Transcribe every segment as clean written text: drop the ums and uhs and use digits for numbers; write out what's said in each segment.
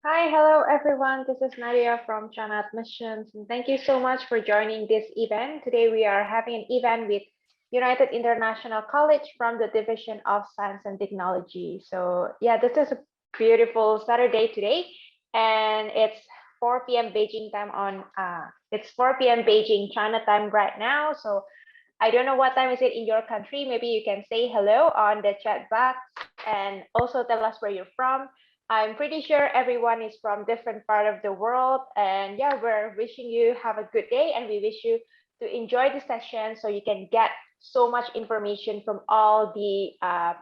Hi, hello everyone. This is Nadia from China Admissions, and thank you so much for joining this event. Today we are having an event with United International College from the Division of Science and Technology. So yeah, this is a beautiful Saturday today, and it's 4 p.m. Beijing time it's 4 p.m. Beijing China time right now. So I don't know what time is it in your country. Maybe you can say hello on the chat box and also tell us where you're from. I'm pretty sure everyone is from different part of the world. And yeah, we're wishing you have a good day and we wish you to enjoy the session so you can get so much information from all the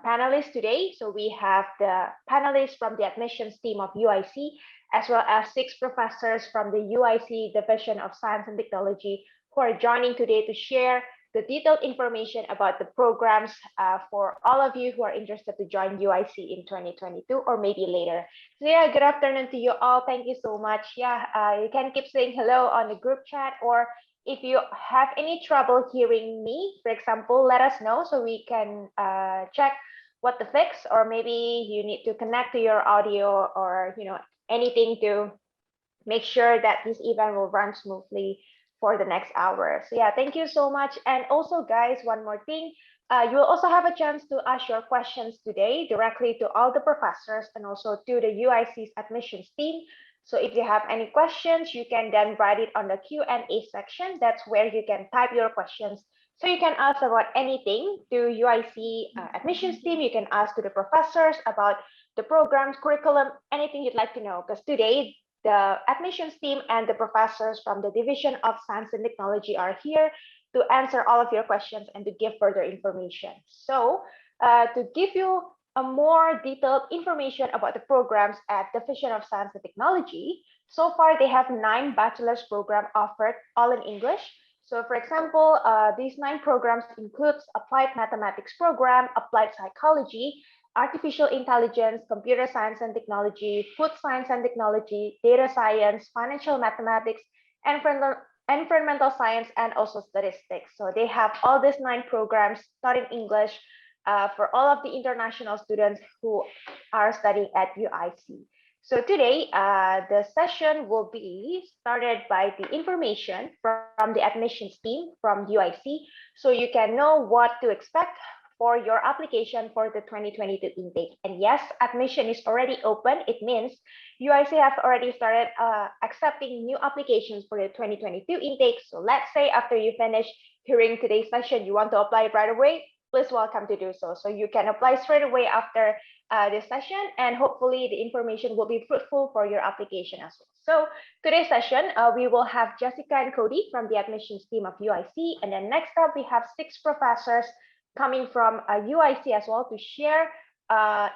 panelists today. So we have the panelists from the admissions team of UIC, as well as 6 professors from the UIC Division of Science and Technology who are joining today to share the detailed information about the programs for all of you who are interested to join UIC in 2022 or maybe later. So yeah, good afternoon to you all. Thank you so much. Yeah, you can keep saying hello on the group chat, or if you have any trouble hearing me, for example, let us know so we can check what to fix, or maybe you need to connect to your audio or anything to make sure that this event will run smoothly for the next hour. So yeah, thank you so much. And also guys, one more thing, you will also have a chance to ask your questions today directly to all the professors and also to the UIC's admissions team. So if you have any questions, you can then write it on the Q&A section. That's where you can type your questions. So you can ask about anything to UIC admissions team. You can ask to the professors about the programs, curriculum, anything you'd like to know. Because today the admissions team and the professors from the Division of Science and Technology are here to answer all of your questions and to give further information. So to give you a more detailed information about the programs at Division of Science and Technology, so far they have 9 bachelor's programs offered, all in English. So for example, these 9 programs includes Applied Mathematics program, Applied Psychology, Artificial Intelligence, Computer Science and Technology, Food Science and Technology, Data Science, Financial Mathematics, Environmental Science, and also Statistics. So they have all these 9 programs taught in English for all of the international students who are studying at UIC. So today, the session will be started by the information from the admissions team from UIC, so you can know what to expect for your application for the 2022 intake. And yes, admission is already open. It means UIC have already started accepting new applications for the 2022 intake. So let's say after you finish hearing today's session, you want to apply right away, please welcome to do so. So you can apply straight away after this session, and hopefully the information will be fruitful for your application as well. So today's session, we will have Jessica and Cody from the admissions team of UIC. And then next up, we have 6 professors coming from UIC as well to share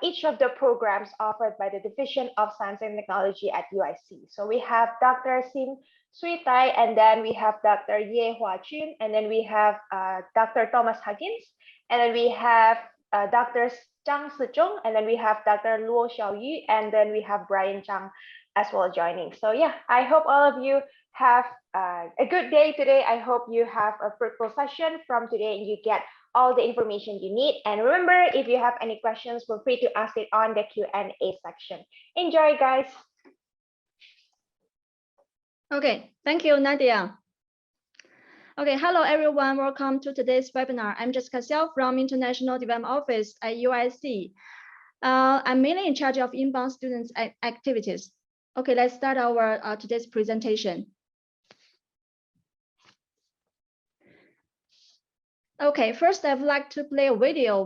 each of the programs offered by the Division of Science and Technology at UIC. So we have Dr. Sim Sui Tai, and then we have Dr. Ye Hua Chun, and then we have Dr. Thomas Huggins, and then we have Dr. Zhang Sezhong, and then we have Dr. Luo Xiaoyu, and then we have Brian Zhang as well joining. So yeah, I hope all of you have a good day today. I hope you have a fruitful session from today and you get all the information you need. And remember, if you have any questions, feel free to ask it on the Q&A section. Enjoy, guys. Okay, thank you, Nadia. Okay, hello everyone. Welcome to today's webinar. I'm Jessica Xiao from International Development Office at UIC. I'm mainly in charge of inbound students activities. Okay, let's start our today's presentation. Okay, first I'd like to play a video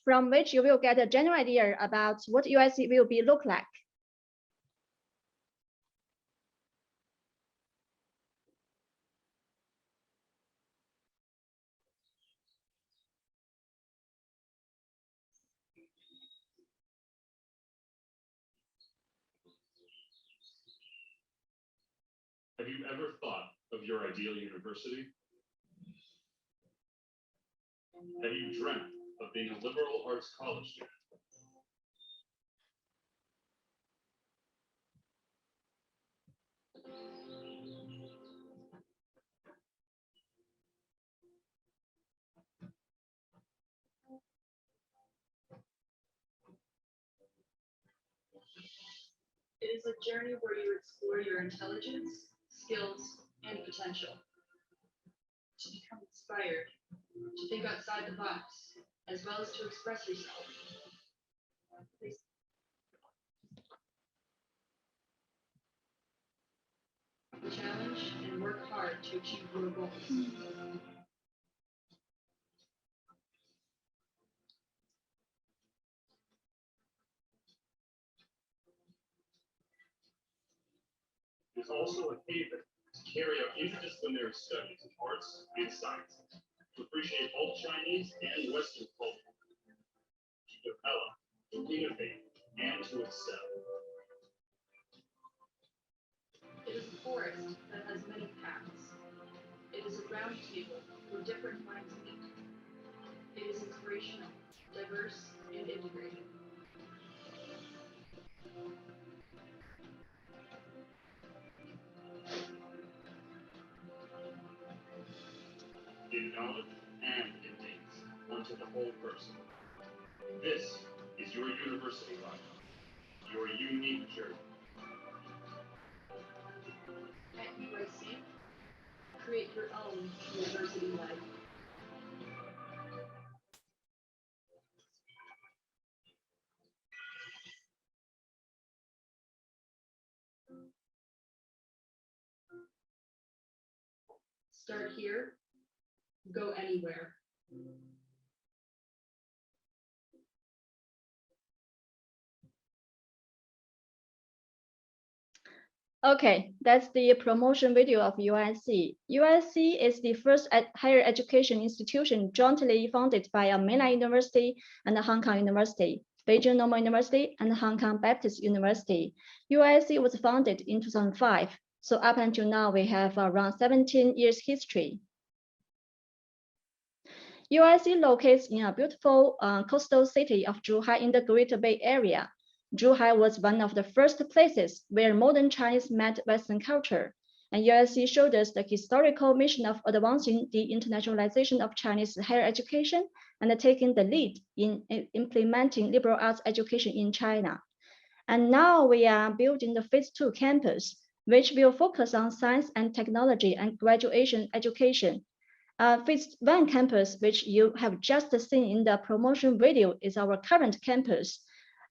from which you will get a general idea about what UIC will look like. Have you ever thought of your ideal university? Have you dreamt of being a liberal arts college student? It is a journey where you explore your intelligence, skills, and potential. To become inspired, to think outside the box, as well as to express yourself. Please. Challenge and work hard to achieve your goals. It is also a haven to carry out interdisciplinary studies in arts and sciences, to appreciate both Chinese and Western culture, to develop, to innovate, and to excel. It is a forest that has many paths. It is a round table where different minds meet. It is inspirational, diverse, and integrated. In knowledge and in deeds, unto the whole person. This is your university life, your unique journey. At UIC, create your own university life. Start here, go anywhere. Okay, that's the promotion video of UIC. UIC is the first higher education institution jointly funded by a mainland university and a Hong Kong University, Beijing Normal University, and Hong Kong Baptist University. UIC was founded in 2005, so up until now, we have around 17 years history. UIC locates in a beautiful coastal city of Zhuhai in the Greater Bay Area. Zhuhai was one of the first places where modern Chinese met Western culture, and UIC showed us the historical mission of advancing the internationalization of Chinese higher education and taking the lead in implementing liberal arts education in China. And now we are building the Phase 2 campus, which will focus on science and technology and graduation education. Phase 1 campus, which you have just seen in the promotion video, is our current campus,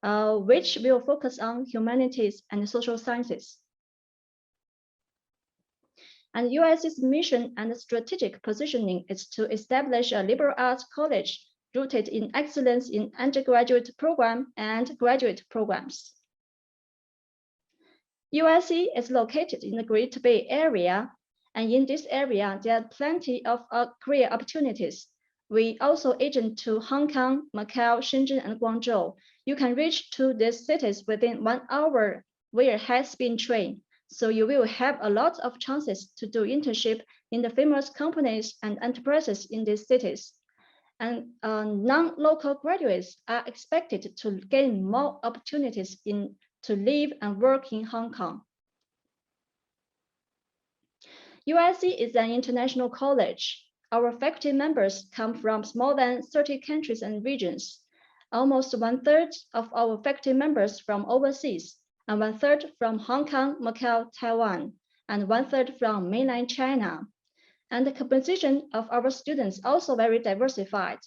which will focus on humanities and social sciences. And UIC's mission and strategic positioning is to establish a liberal arts college rooted in excellence in undergraduate program and graduate programs. UIC is located in the Greater Bay Area, and in this area, there are plenty of career opportunities. We also agent to Hong Kong, Macau, Shenzhen, and Guangzhou. You can reach to these cities within 1 hour via high-speed train. So you will have a lot of chances to do internship in the famous companies and enterprises in these cities. And non-local graduates are expected to gain more opportunities to live and work in Hong Kong. UIC is an international college. Our faculty members come from more than 30 countries and regions. Almost 1/3 of our faculty members from overseas, and 1/3 from Hong Kong, Macau, Taiwan, and 1/3 from mainland China. And the composition of our students also very diversified.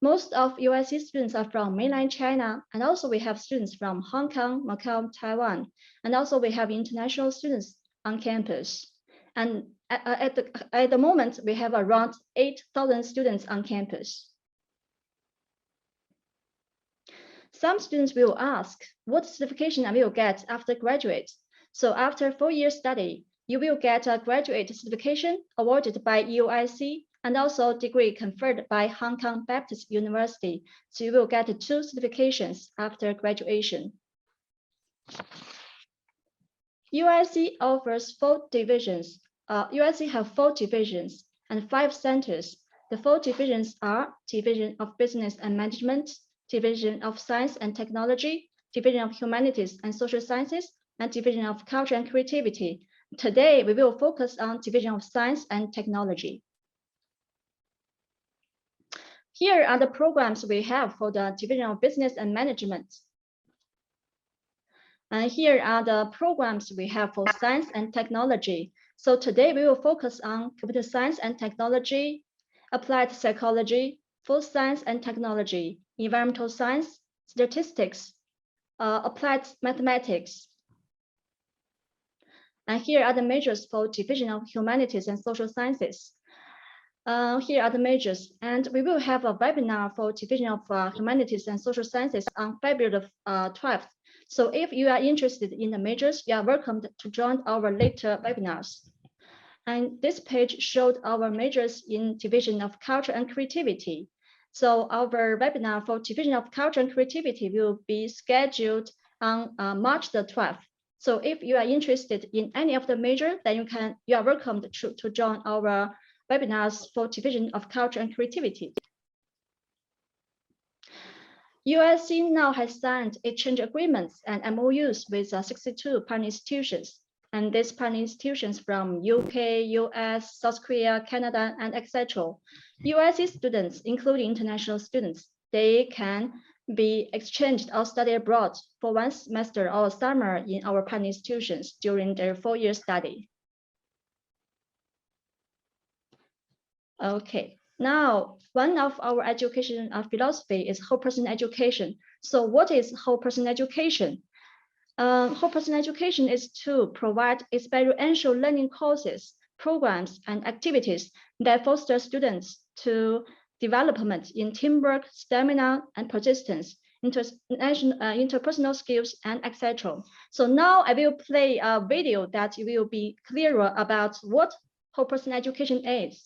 Most of UIC students are from mainland China, and also we have students from Hong Kong, Macau, Taiwan, and also we have international students on campus. And at the moment, we have around 8,000 students on campus. Some students will ask, what certification I will get after graduate? So after 4 years study, you will get a graduate certification awarded by UIC and also degree conferred by Hong Kong Baptist University. So you will get 2 certifications after graduation. UIC offers 4 divisions. UIC have 4 divisions and 5 centers. The 4 divisions are Division of Business and Management, Division of Science and Technology, Division of Humanities and Social Sciences, and Division of Culture and Creativity. Today, we will focus on Division of Science and Technology. Here are the programs we have for the Division of Business and Management. And here are the programs we have for science and technology. So today we will focus on computer science and technology, applied psychology, food science and technology, environmental science, statistics, applied mathematics. And here are the majors for Division of Humanities and Social Sciences. Here are the majors, and we will have a webinar for Division of Humanities and Social Sciences on February 12th. So if you are interested in the majors, you are welcome to join our later webinars. And this page showed our majors in Division of Culture and Creativity. So our webinar for Division of Culture and Creativity will be scheduled on March the 12th. So if you are interested in any of the major, then you are welcome to join our webinars for Division of Culture and Creativity. UIC now has signed exchange agreements and MOUs with 62 partner institutions. And these partner institutions from UK, US, South Korea, Canada, and etc. UIC students, including international students, they can be exchanged or study abroad for 1 semester or summer in our partner institutions during their 4-year study. Okay, now one of our education philosophy is whole person education. So what is whole person education? Whole person education is to provide experiential learning courses, programs, and activities that foster students to development in teamwork, stamina, and persistence, interpersonal skills, and etc. So now I will play a video that will be clearer about what whole person education is.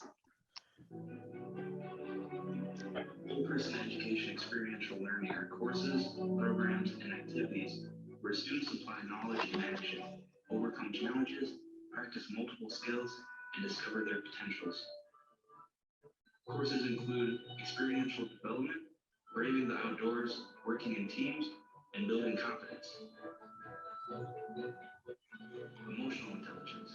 Whole person education experiential learning are courses, programs, and activities where students apply knowledge in action, overcome challenges, practice multiple skills, and discover their potentials. Courses include experiential development, braving the outdoors, working in teams, and building confidence. Emotional intelligence,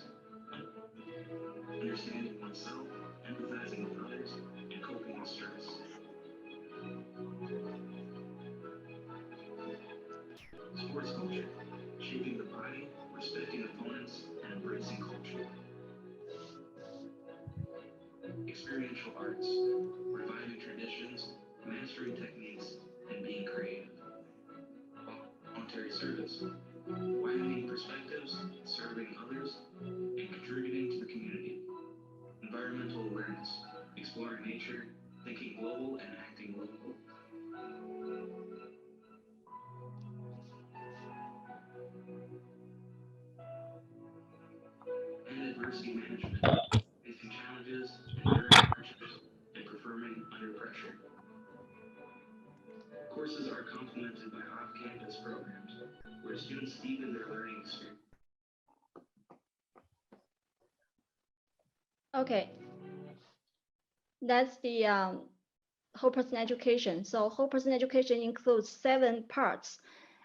understanding oneself, empathizing with others, and coping with stress. Sports culture, shaping the body, respecting opponents, and embracing culture. Experiential arts, reviving traditions, mastering techniques, and being creative. Voluntary service, widening perspectives, serving others, and contributing to the community. Environmental awareness, exploring nature, thinking global and acting local. And adversity management, facing challenges, enduring hardships, and performing under pressure. Courses are complemented by off-campus programs, where students deepen their learning experience. Okay, that's the whole person education. So whole person education includes 7 parts: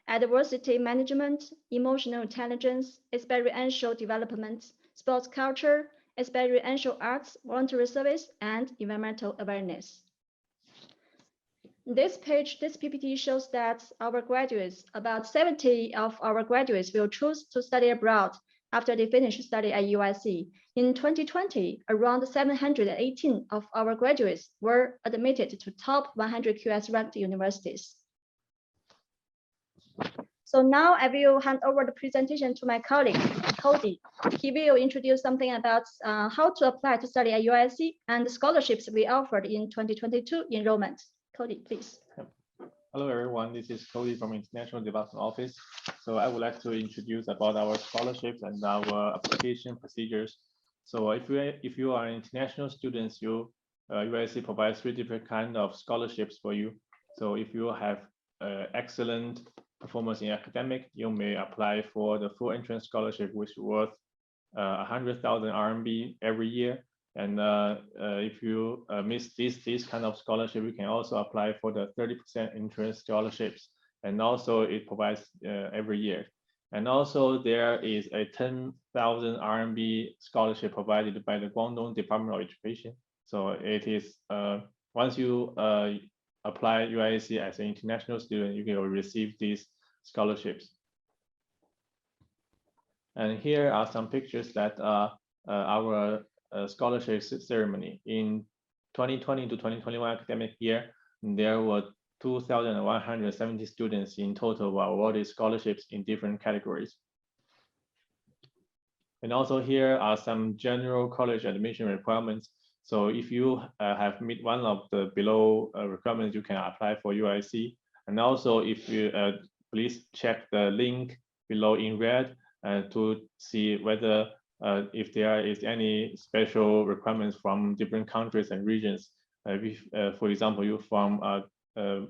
adversity management, emotional intelligence, experiential development, sports culture, experiential arts, voluntary service, and environmental awareness. This PPT shows that our graduates, about 70 of our graduates will choose to study abroad after they finish study at UIC. In 2020, around 718 of our graduates were admitted to top 100 QS ranked universities. So now I will hand over the presentation to my colleague, Cody. He will introduce something about how to apply to study at UIC and the scholarships we offered in 2022 enrollment. Cody, please. Hello, everyone. This is Cody from International Development Office. So I would like to introduce about our scholarships and our application procedures. So if you are international students, UIC provides 3 different kinds of scholarships for you. So if you have excellent performance in academic, you may apply for the full entrance scholarship, which is worth 100,000 RMB every year. And if you miss this kind of scholarship, you can also apply for the 30% interest scholarships. And also it provides every year. And also there is a 10,000 RMB scholarship provided by the Guangdong Department of Education. So it is, once you apply UIC as an international student, you can receive these scholarships. And here are some pictures that our scholarship ceremony in 2020 to 2021 academic year. There were 2,170 students in total were awarded scholarships in different categories. And also here are some general college admission requirements. So if you have met one of the below requirements, you can apply for UIC. And also if you please check the link below in red to see whether if there is any special requirements from different countries and regions. For example, you from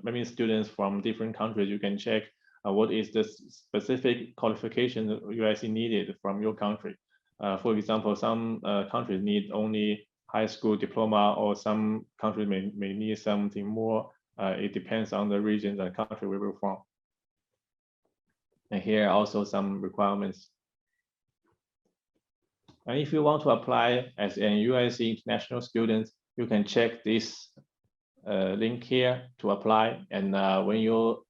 many students from different countries, you can check what is the specific qualification UIC needed from your country. For example, some countries need only high school diploma, or some countries may need something more. It depends on the regions and country we were from. And here are also some requirements. And if you want to apply as an UIC international student, you can check this link here to apply. And when you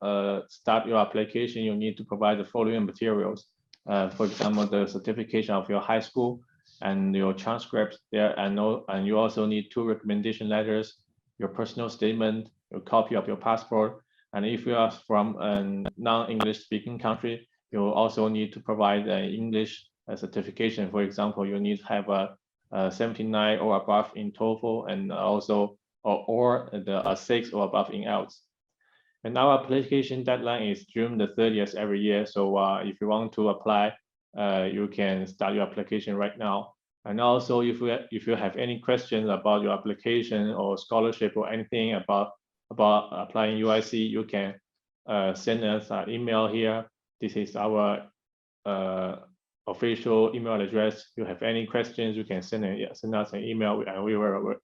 start your application, you need to provide the following materials. For example, the certification of your high school and your transcripts there, and you also need 2 recommendation letters, your personal statement, your copy of your passport. And if you are from a non-English speaking country, you also need to provide an English certification. For example, you need to have a 79 or above in TOEFL, and also or a 6 or above in IELTS. And our application deadline is June the 30th every year. So if you want to apply, you can start your application right now. And also, if you have any questions about your application or scholarship or anything about applying UIC, you can send us an email here. This is our official email address. If you have any questions, you can send us an email, and we will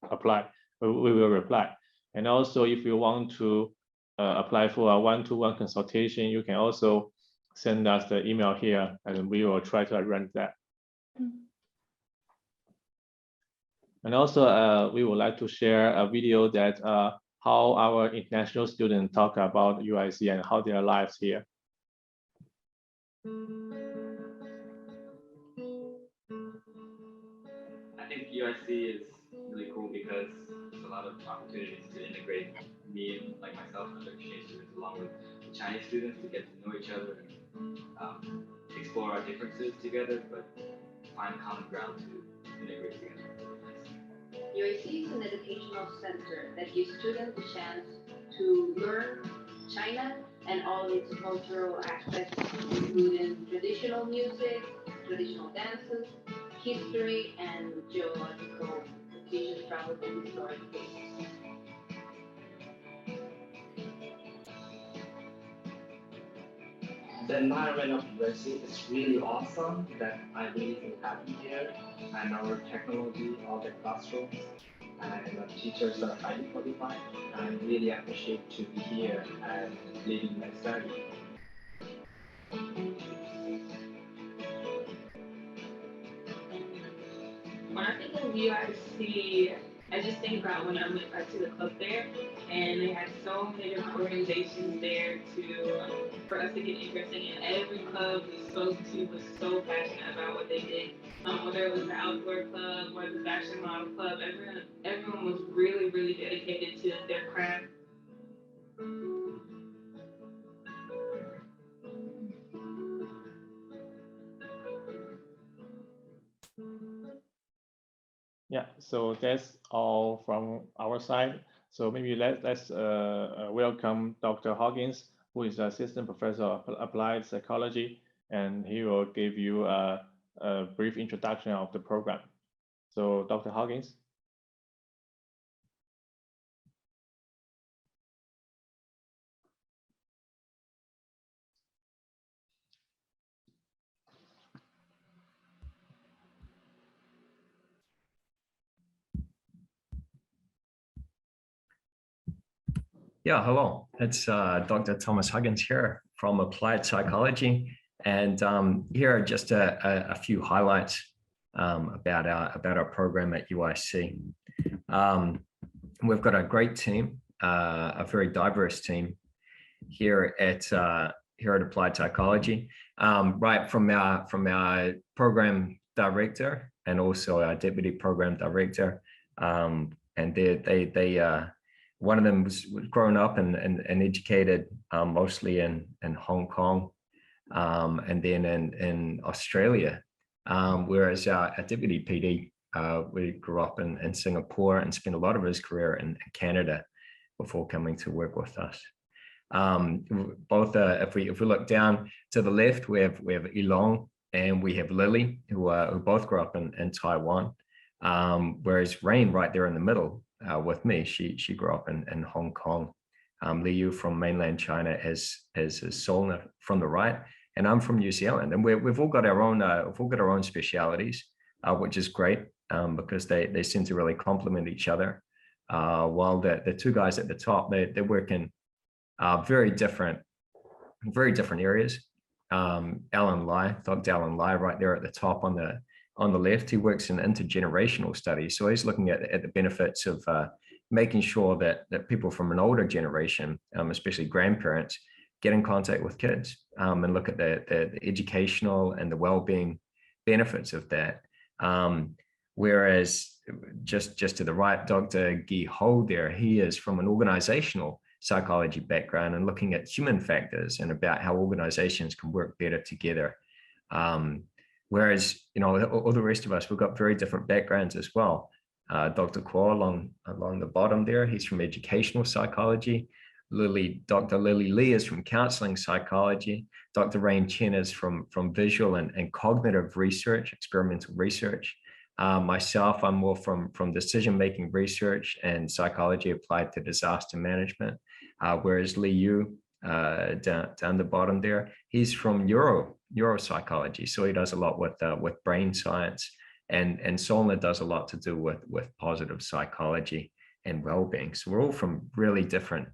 reply. And also, if you want to apply for a one-to-one consultation, you can also send us the email here, and we will try to arrange that. And also, we would like to share a video that how our international students talk about UIC and how their lives here. I think UIC is really cool because there's a lot of opportunities to integrate me and like myself and other exchange students along with the Chinese students to get to know each other and explore our differences together, but find common ground to integrate together. UIC is an educational center that gives students a chance to learn China and all its cultural aspects, including traditional music, traditional dances, history, and geological locations traveled in historic places. The environment of UIC is really awesome, that I really feel happy here, and our technology, all the classrooms, and the teachers are highly qualified. I really appreciate to be here and leading my study. When I think of UIC, I just think about when I went back to the club there, and they had so many different organizations there for us to get interested in. Every club we spoke to was so passionate about what they did. Whether it was the outdoor club or the fashion model club, everyone was really, really dedicated to their craft. Yeah, so that's all from our side. So maybe let's welcome Dr. Hoggins, who is Assistant Professor of Applied Psychology, and he will give you a brief introduction of the program. So Dr. Hoggins. Yeah, hello. It's Dr. Thomas Huggins here from Applied Psychology, and here are just a few highlights about our program at UIC. We've got a great team, a very diverse team here at here at Applied Psychology, right from our program director and also our deputy program director. And one of them was grown up and educated mostly in Hong Kong, and then in Australia, whereas our deputy PD, we grew up in Singapore and spent a lot of his career in Canada before coming to work with us. Both, if we look down to the left, we have Ilong and we have Lily, who both grew up in Taiwan, whereas Rain, right there in the middle with me, she grew up in Hong Kong. Liu from mainland China, as Solna from the right, and I'm from New Zealand, and we've all got our own specialities, which is great because they seem to really complement each other. While the two guys at the top, they work in very different areas. Dr. Alan Lai, right there at the top on the left, he works in intergenerational studies, so he's looking at the benefits of making sure that people from an older generation, especially grandparents, get in contact with kids and look at the educational and the well-being benefits of that. Whereas just to the right, Dr. Guy Ho there, he is from an organizational psychology background and looking at human factors and about how organizations can work better together. Whereas, all the rest of us, we've got very different backgrounds as well. Dr. Kuo along the bottom there, he's from educational psychology. Dr. Lily Lee is from counseling psychology. Dr. Rain Chen is from visual and cognitive research, experimental research. Myself, I'm more from decision-making research and psychology applied to disaster management. Whereas Li Yu, down the bottom there, he's from neuropsychology. So he does a lot with brain science, and Solna does a lot to do with positive psychology and well-being. So we're all from really different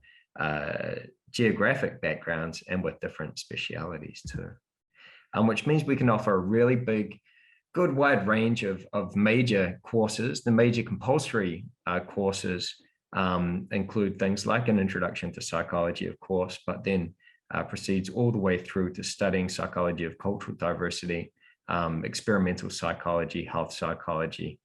geographic backgrounds and with different specialities too, which means we can offer a really good wide range of major courses. The major compulsory courses include things like an introduction to psychology, of course, but then proceeds all the way through to studying psychology of cultural diversity, experimental psychology, health psychology.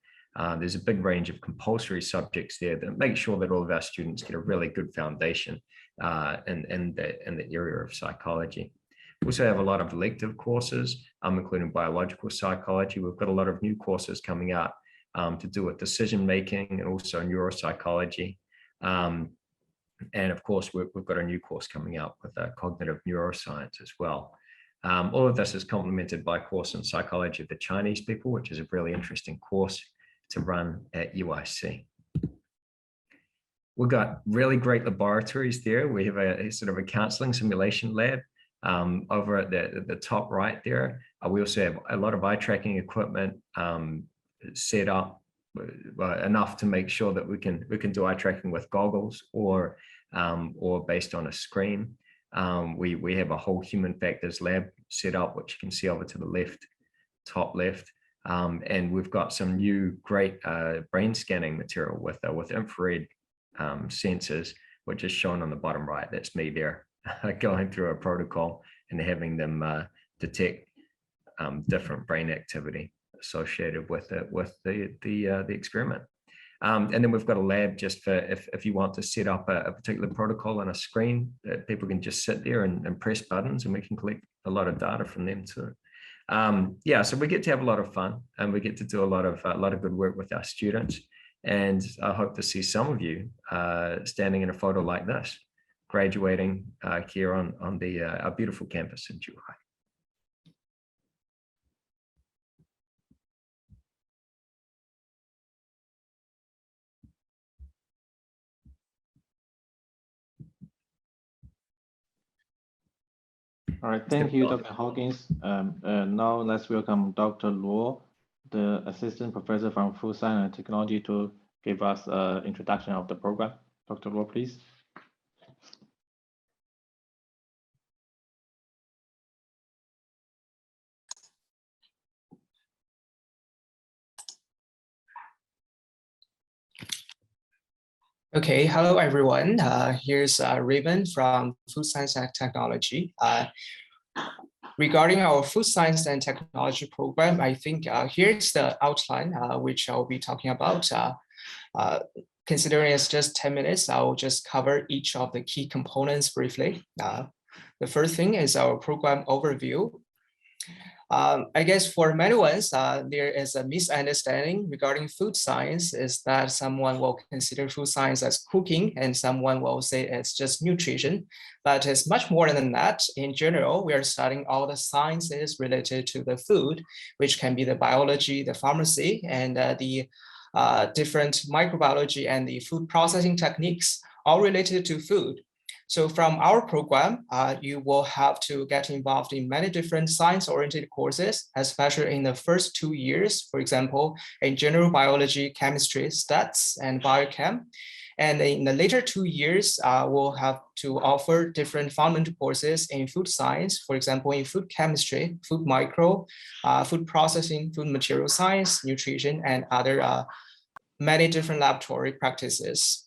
There's a big range of compulsory subjects there that make sure that all of our students get a really good foundation in the area of psychology. We also have a lot of elective courses, including biological psychology. We've got a lot of new courses coming out to do with decision-making and also neuropsychology. And of course, we've got a new course coming out with cognitive neuroscience as well. All of this is complemented by a course in psychology of the Chinese people, which is a really interesting course to run at UIC. We've got really great laboratories there. We have a sort of a counseling simulation lab over at the top right there. We also have a lot of eye tracking equipment set up enough to make sure that we can do eye tracking with goggles or based on a screen. We have a whole human factors lab set up, which you can see over to the left, top left. And we've got some new great brain scanning material with infrared sensors, which is shown on the bottom right. That's me there going through a protocol and having them detect different brain activity associated with the experiment. And then we've got a lab just for if you want to set up a particular protocol on a screen that people can just sit there and press buttons, and we can collect a lot of data from them too. Yeah, so we get to have a lot of fun, and we get to do a lot of good work with our students. And I hope to see some of you standing in a photo like this, graduating here on our beautiful campus in Zhuhai. All right, thank you, Dr. Hawkins. Now let's welcome Dr. Luo, the assistant professor from Food Science and Technology, to give us an introduction of the program. Dr. Luo, please. Okay, hello everyone. Here's Raven from Food Science and Technology. Regarding our Food Science and Technology program, I think here's the outline which I'll be talking about. Considering it's just 10 minutes, I'll just cover each of the key components briefly. The first thing is our program overview. I guess for many ones, there is a misunderstanding regarding food science is that someone will consider food science as cooking and someone will say it's just nutrition, but it's much more than that. In general, we are studying all the sciences related to the food, which can be the biology, the pharmacy, and the different microbiology and the food processing techniques, all related to food. So from our program, you will have to get involved in many different science-oriented courses, especially in the first 2 years, for example, in general biology, chemistry, stats, and biochem. And in the later 2 years, we'll have to offer different fundamental courses in food science, for example, in food chemistry, food micro, food processing, food material science, nutrition, and other many different laboratory practices.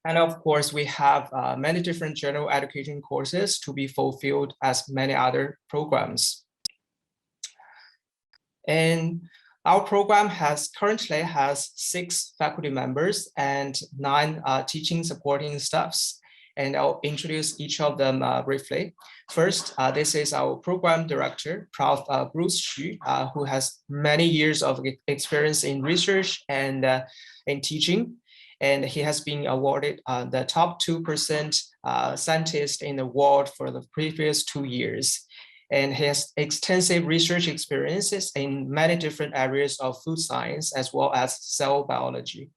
And of course, we have many different general education courses to be fulfilled as many other programs. And our program currently has 6 faculty members and 9 teaching supporting staffs. And I'll introduce each of them briefly. First, this is our program director, Prof. Bruce Xu, who has many years of experience in research and in teaching. And he has been awarded the top 2% scientist in the world for the previous 2 years. And he has extensive research experiences in many different areas of food science as well as cell biology.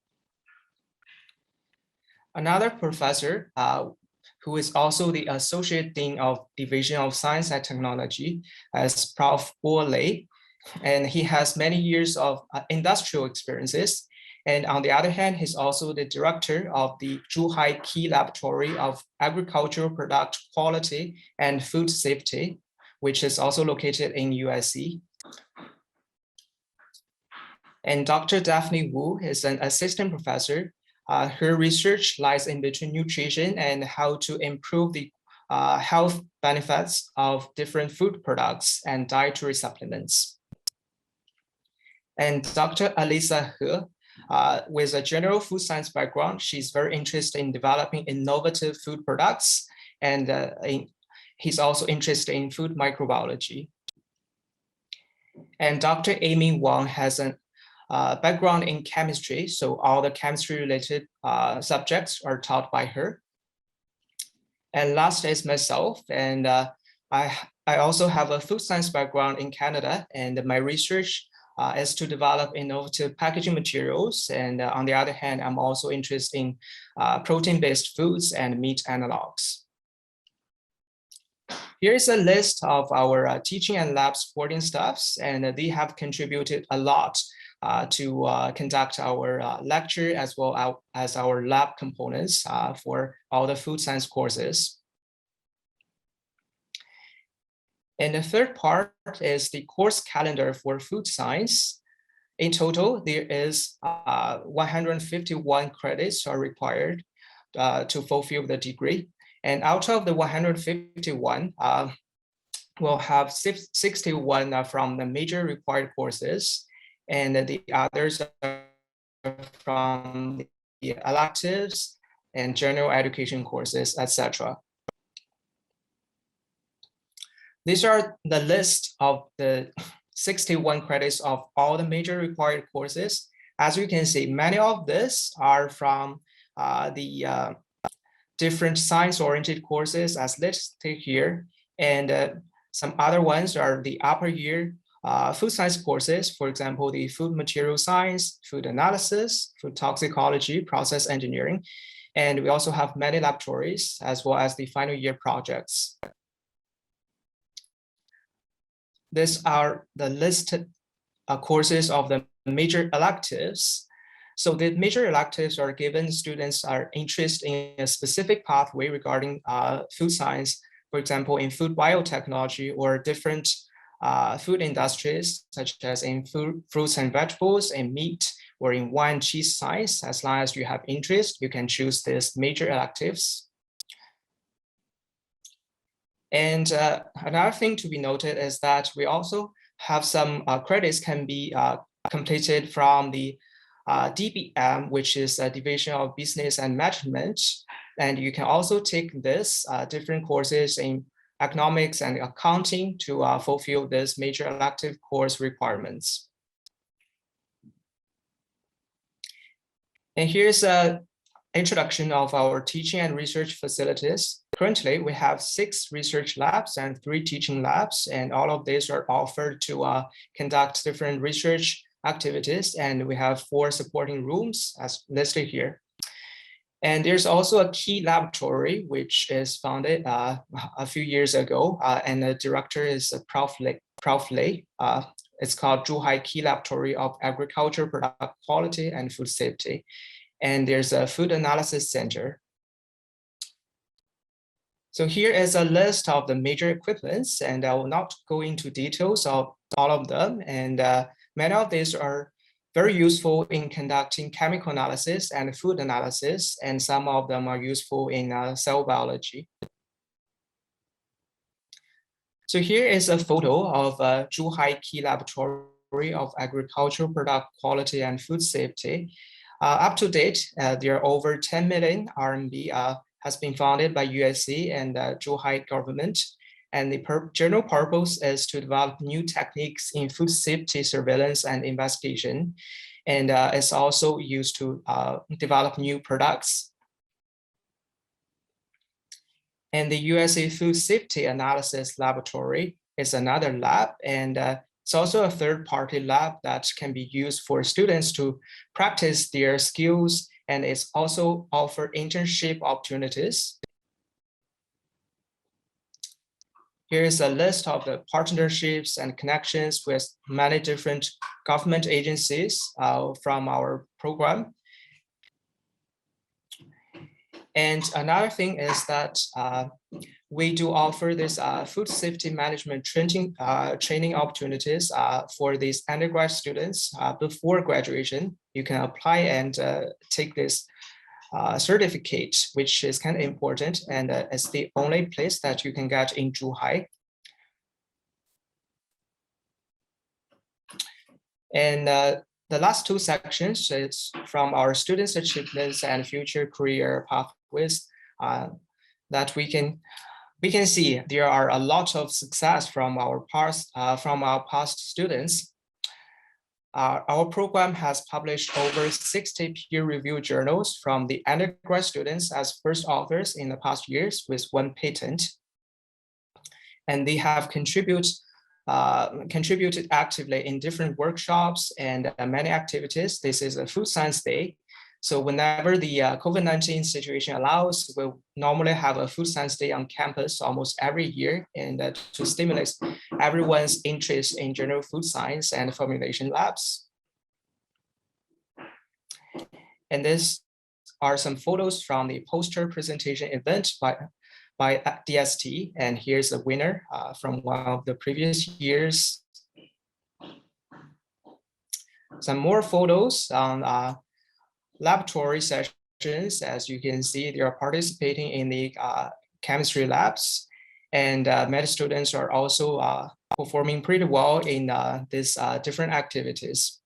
Another professor who is also the Associate Dean of Division of Science and Technology is Prof. Guo Lei, and he has many years of industrial experiences. And on the other hand, he's also the director of the Zhuhai Key Laboratory of Agricultural Product Quality and Food Safety, which is also located in UIC. And Dr. Daphne Wu is an assistant professor. Her research lies in between nutrition and how to improve the health benefits of different food products and dietary supplements. And Dr. Alisa He, with a general food science background, she's very interested in developing innovative food products, and he's also interested in food microbiology. And Dr. Amy Wang has a background in chemistry, so all the chemistry-related subjects are taught by her. And last is myself, and I also have a food science background in Canada, and my research is to develop innovative packaging materials. And on the other hand, I'm also interested in protein-based foods and meat analogs. Here is a list of our teaching and lab supporting staffs, and they have contributed a lot to conduct our lecture as well as our lab components for all the food science courses. And the third part is the course calendar for food science. In total, there is 151 credits are required to fulfill the degree. And out of the 151, we'll have 61 from the major required courses, and the others are from the electives and general education courses, etc. These are the list of the 61 credits of all the major required courses. As you can see, many of this are from the different science-oriented courses as listed here, and some other ones are the upper year food science courses, for example, the food material science, food analysis, food toxicology, process engineering, and we also have many laboratories as well as the final year projects. These are the listed courses of the major electives. So the major electives are given students are interested in a specific pathway regarding food science, for example, in food biotechnology or different food industries, such as in fruits and vegetables and meat, or in one cheese science. As long as you have interest, you can choose this major electives. And another thing to be noted is that we also have some credits can be completed from the DBM, which is a Division of Business and Management. And you can also take this different courses in economics and accounting to fulfill this major elective course requirements. And here's an introduction of our teaching and research facilities. Currently, we have 6 research labs and 3 teaching labs, and all of these are offered to conduct different research activities. And we have 4 supporting rooms as listed here. And there's also a key laboratory, which is founded a few years ago, and the director is Prof. Lei. It's called Zhuhai Key Laboratory of Agriculture Product Quality and Food Safety. And there's a food analysis center. So here is a list of the major equipments, and I will not go into details of all of them. And many of these are very useful in conducting chemical analysis and food analysis, and some of them are useful in cell biology. So here is a photo of Zhuhai Key Laboratory of Agricultural Product Quality and Food Safety. Up to date, there are over 10 million RMB has been funded by UIC and Zhuhai government. And the general purpose is to develop new techniques in food safety surveillance and investigation. And it's also used to develop new products. And the UIC Food Safety Analysis Laboratory is another lab, and it's also a third-party lab that can be used for students to practice their skills, and it's also offer internship opportunities. Here's a list of the partnerships and connections with many different government agencies from our program. And another thing is that we do offer this food safety management training opportunities for these undergrad students before graduation. You can apply and take this certificate, which is kind of important, and it's the only place that you can get in Zhuhai. And the last 2 sections is from our students' achievements and future career pathways that we can see there are a lot of success from our past students. Our program has published over 60 peer-reviewed journals from the undergrad students as first authors in the past years with 1 patent. And they have contributed actively in different workshops and many activities. This is a Food Science Day. So whenever the COVID-19 situation allows, we'll normally have a Food Science Day on campus almost every year, and to stimulate everyone's interest in general food science and formulation labs. And these are some photos from the poster presentation event by DST, and here's a winner from one of the previous years. Some more photos on laboratory sessions. As you can see, they are participating in the chemistry labs, and many students are also performing pretty well in these different activities.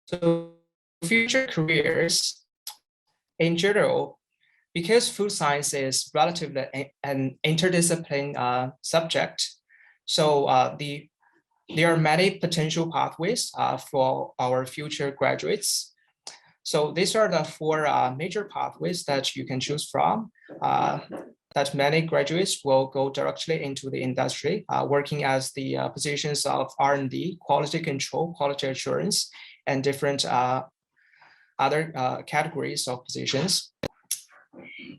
So future careers in general, because food science is relatively an interdisciplinary subject, so there are many potential pathways for our future graduates. So these are the 4 major pathways that you can choose from, that many graduates will go directly into the industry, working as the positions of R&D, quality control, quality assurance, and different other categories of positions.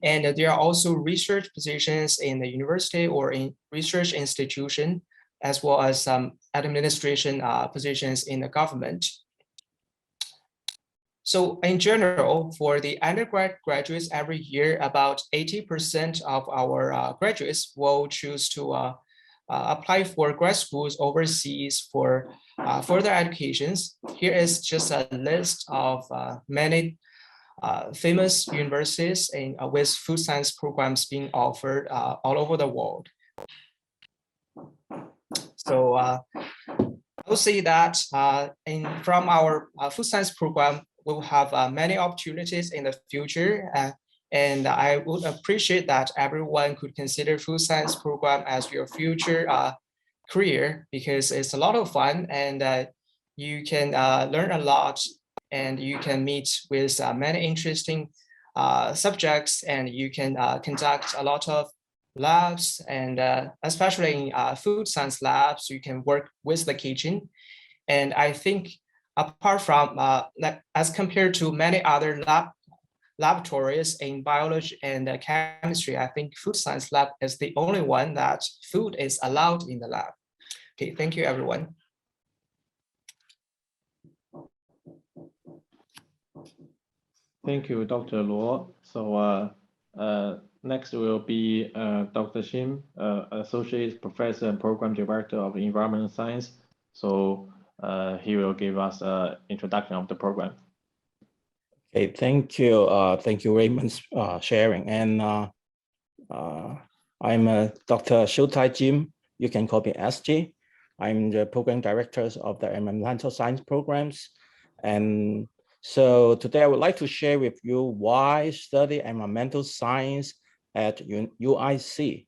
And there are also research positions in the university or in research institution, as well as some administration positions in the government. So in general, for the undergrad graduates every year, about 80% of our graduates will choose to apply for grad schools overseas for further educations. Here is just a list of many famous universities with food science programs being offered all over the world. So I will say that from our food science program, we'll have many opportunities in the future. And I would appreciate that everyone could consider food science program as your future career, because it's a lot of fun and you can learn a lot and you can meet with many interesting subjects, and you can conduct a lot of labs, and especially in food science labs, you can work with the kitchen. And I think apart from as compared to many other laboratories in biology and chemistry, I think food science lab is the only one that food is allowed in the lab. Okay, thank you, everyone. Thank you, Dr. Luo. So next will be Dr. Shim, Associate Professor and Program Director of Environmental Science. So he will give us an introduction of the program. Okay, thank you. Thank you, Raymond's sharing. And I'm Dr. Shiltai Jim. You can call me SG. I'm the Program Director of the Environmental Science programs. And so today I would like to share with you why study environmental science at UIC.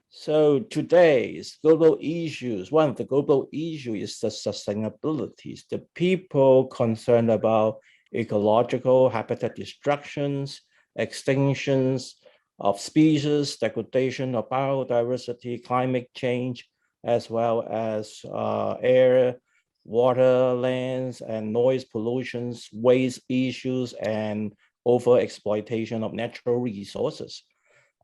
So today's global issues, one of the global issues is the sustainability, the people concerned about ecological habitat destructions, extinctions of species, degradation of biodiversity, climate change, as well as air, water, lands, and noise pollutions, waste issues, and overexploitation of natural resources.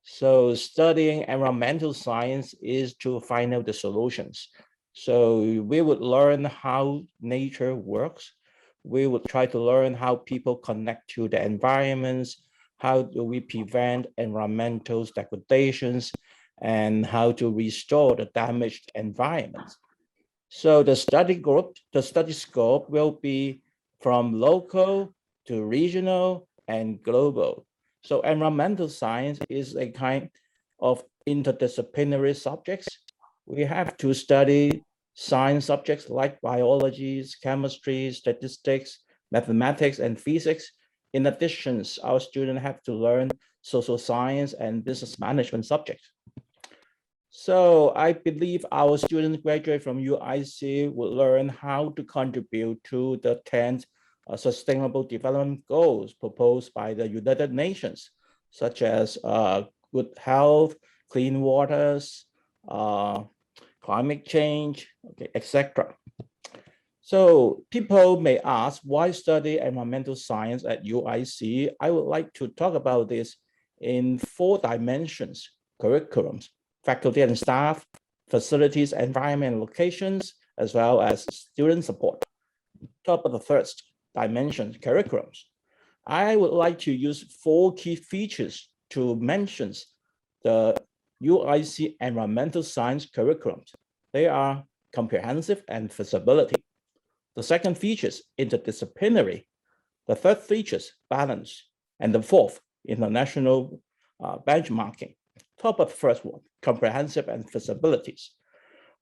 So studying environmental science is to find out the solutions. So we would learn how nature works. We would try to learn how people connect to the environments, how do we prevent environmental degradations, and how to restore the damaged environments. So the study scope will be from local to regional and global. So environmental science is a kind of interdisciplinary subjects. We have to study science subjects like biology, chemistry, statistics, mathematics, and physics. In addition, our students have to learn social science and business management subjects. So I believe our students graduate from UIC will learn how to contribute to the 10 Sustainable Development Goals proposed by the United Nations, such as good health, clean waters, climate change, okay, etc. So people may ask, why study environmental science at UIC? I would like to talk about this in 4 dimensions: curriculums, faculty and staff, facilities, environment, and locations, as well as student support. Top of the first dimension, curriculums. I would like to use 4 key features to mention the UIC environmental science curriculums. They are comprehensive and feasibility. The second feature is interdisciplinary. The third feature is balance. And the fourth, international benchmarking. Top of the first one, comprehensive and feasibilities.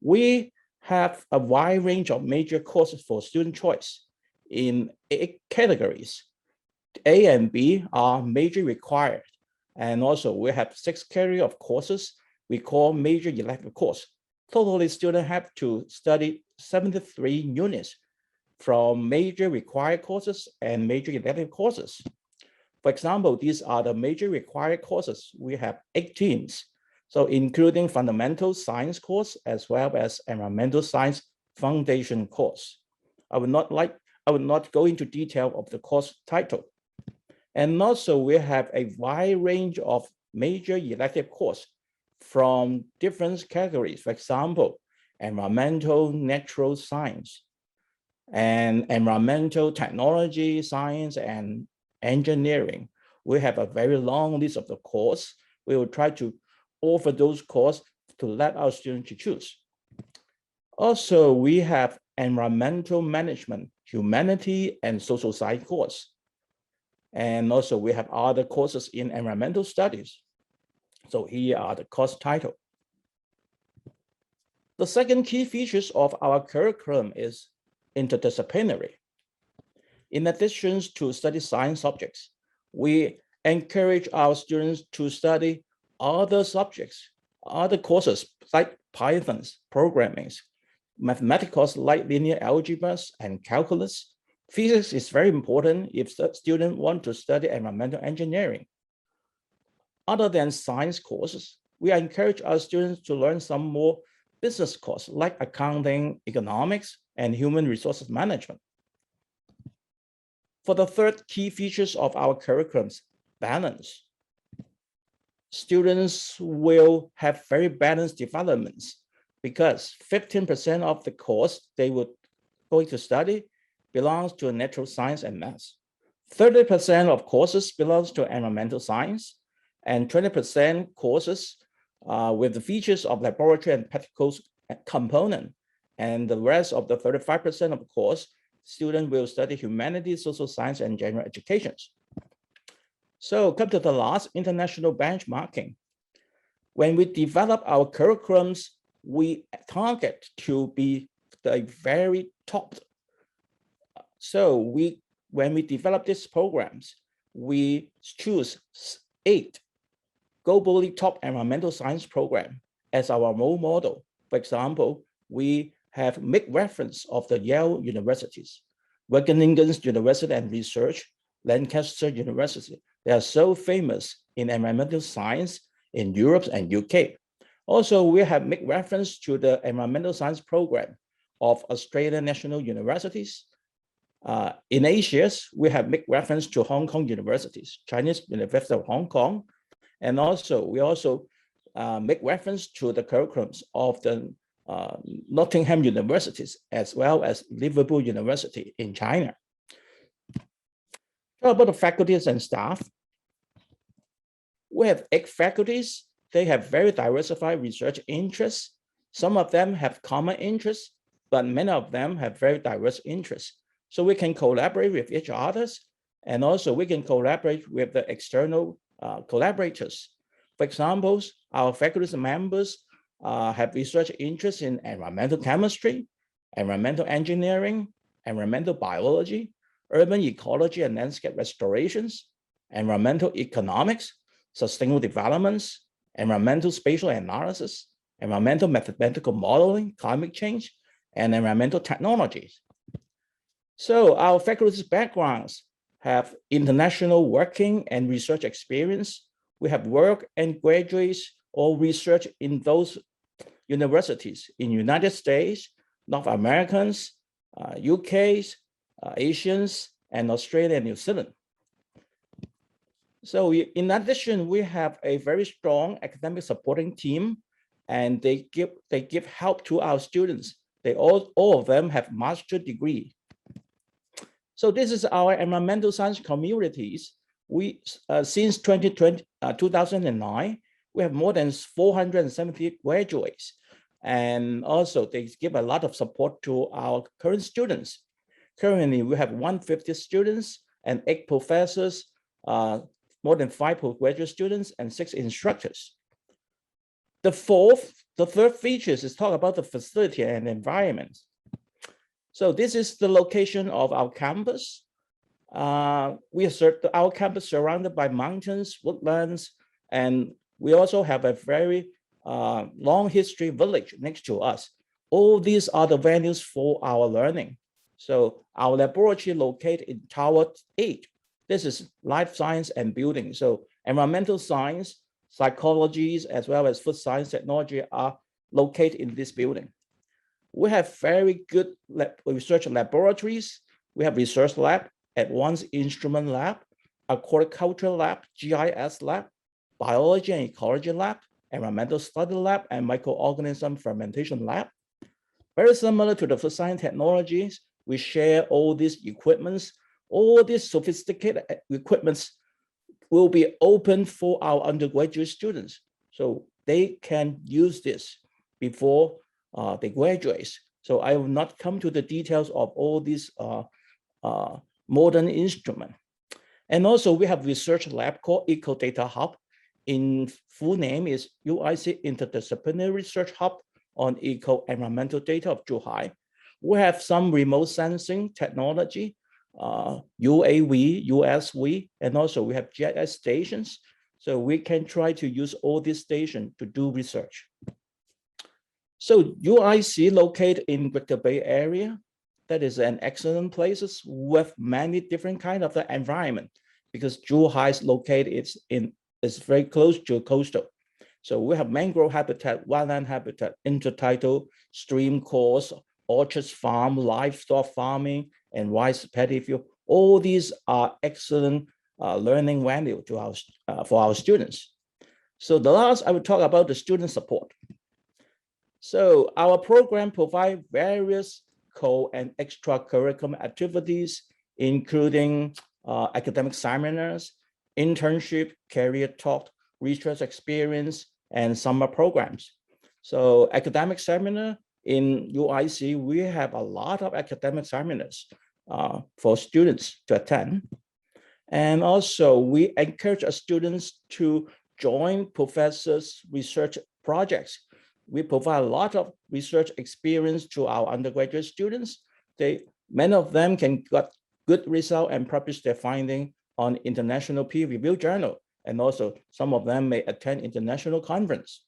We have a wide range of major courses for student choice in 8 categories. A and B are major required. And also we have 6 categories of courses we call major elective course. Totally students have to study 73 units from major required courses and major elective courses. For example, these are the major required courses. We have 18. So including fundamental science course as well as environmental science foundation course. I would not go into detail of the course title. And also we have a wide range of major elective course from different categories. For example, environmental natural science and environmental technology, science, and engineering. We have a very long list of the course. We will try to offer those courses to let our students to choose. Also, we have environmental management, humanity, and social science course. And also we have other courses in environmental studies. So here are the course title. The second key features of our curriculum is interdisciplinary. In addition to study science subjects, we encourage our students to study other subjects, other courses like Python, programming, mathematics like linear algebras and calculus. Physics is very important if the student want to study environmental engineering. Other than science courses, we encourage our students to learn some more business courses like accounting, economics, and human resources management. For the third key features of our curriculums, balance. Students will have very balanced developments because 15% of the course they would going to study belongs to natural science and math. 30% of courses belongs to environmental science, and 20% courses with the features of laboratory and practical component. And the rest of the 35% of the course, students will study humanities, social science, and general education. So come to the last, international benchmarking. When we develop our curriculums, we target to be the very top. So when we develop these programs, we choose 8 globally top environmental science program as our role model. For example, we have make reference of the Yale Universities, Wageningen University and Research, Lancaster University. They are so famous in environmental science in Europe and UK. Also, we have make reference to the environmental science program of Australian National Universities. In Asia, we have make reference to Hong Kong universities, Chinese University of Hong Kong, and also we make reference to the curriculums of the Nottingham universities as well as Liverpool University in China. How about the faculties and staff? We have 8 faculties. They have very diversified research interests. Some of them have common interests, but many of them have very diverse interests. So we can collaborate with each other, and also we can collaborate with the external collaborators. For example, our faculty members have research interests in environmental chemistry, environmental engineering, environmental biology, urban ecology and landscape restorations, environmental economics, sustainable developments, environmental spatial analysis, environmental mathematical modeling, climate change, and environmental technologies. So our faculty's backgrounds have international working and research experience. We have work and graduates or research in those universities in United States, North Americans, UKs, Asians, and Australia and New Zealand. So in addition, we have a very strong academic supporting team, and they give help to our students. They all of them have master's degree. So this is our environmental science communities. We since 2009, we have more than 470 graduates, and also they give a lot of support to our current students. Currently, we have 150 students and 8 professors, more than 5 postgraduate students, and 6 instructors. The third feature is talk about the facility and environment. So this is the location of our campus. Our campus surrounded by mountains, woodlands, and we also have a very long history village next to us. All these are the venues for our learning. So our laboratory located in Tower 8. This is life science and building. So environmental science, psychologies, as well as food science technology are located in this building. We have very good research laboratories. We have research lab, advanced instrument lab, a horticultural lab, GIS lab, biology and ecology lab, environmental study lab, and microorganism fermentation lab. Very similar to the food science technologies, we share all these equipments. All these sophisticated equipments will be open for our undergraduate students. So they can use this before they graduate. So I will not come to the details of all these modern instruments. And also we have research lab called Eco Data Hub. In full name is UIC Interdisciplinary Research Hub on Eco-Environmental Data of Zhuhai. We have some remote sensing technology, UAV, USV, and also we have GIS stations. So we can try to use all these stations to do research. So UIC located in Greater Bay Area, that is an excellent place with many different kinds of the environment, because Zhuhai is located is very close to coastal. So we have mangrove habitat, wetland habitat, intertidal stream course, orchards farm, livestock farming, and rice paddy field. All these are excellent learning value to for our students. So the last, I will talk about the student support. So our program provides various co and extracurricular activities, including academic seminars, internship, career talk, research experience, and summer programs. So academic seminar in UIC, we have a lot of academic seminars for students to attend. And also we encourage our students to join professors' research projects. We provide a lot of research experience to our undergraduate students. Many of them can get good result and publish their finding on international peer-reviewed journal. And also some of them may attend international conference.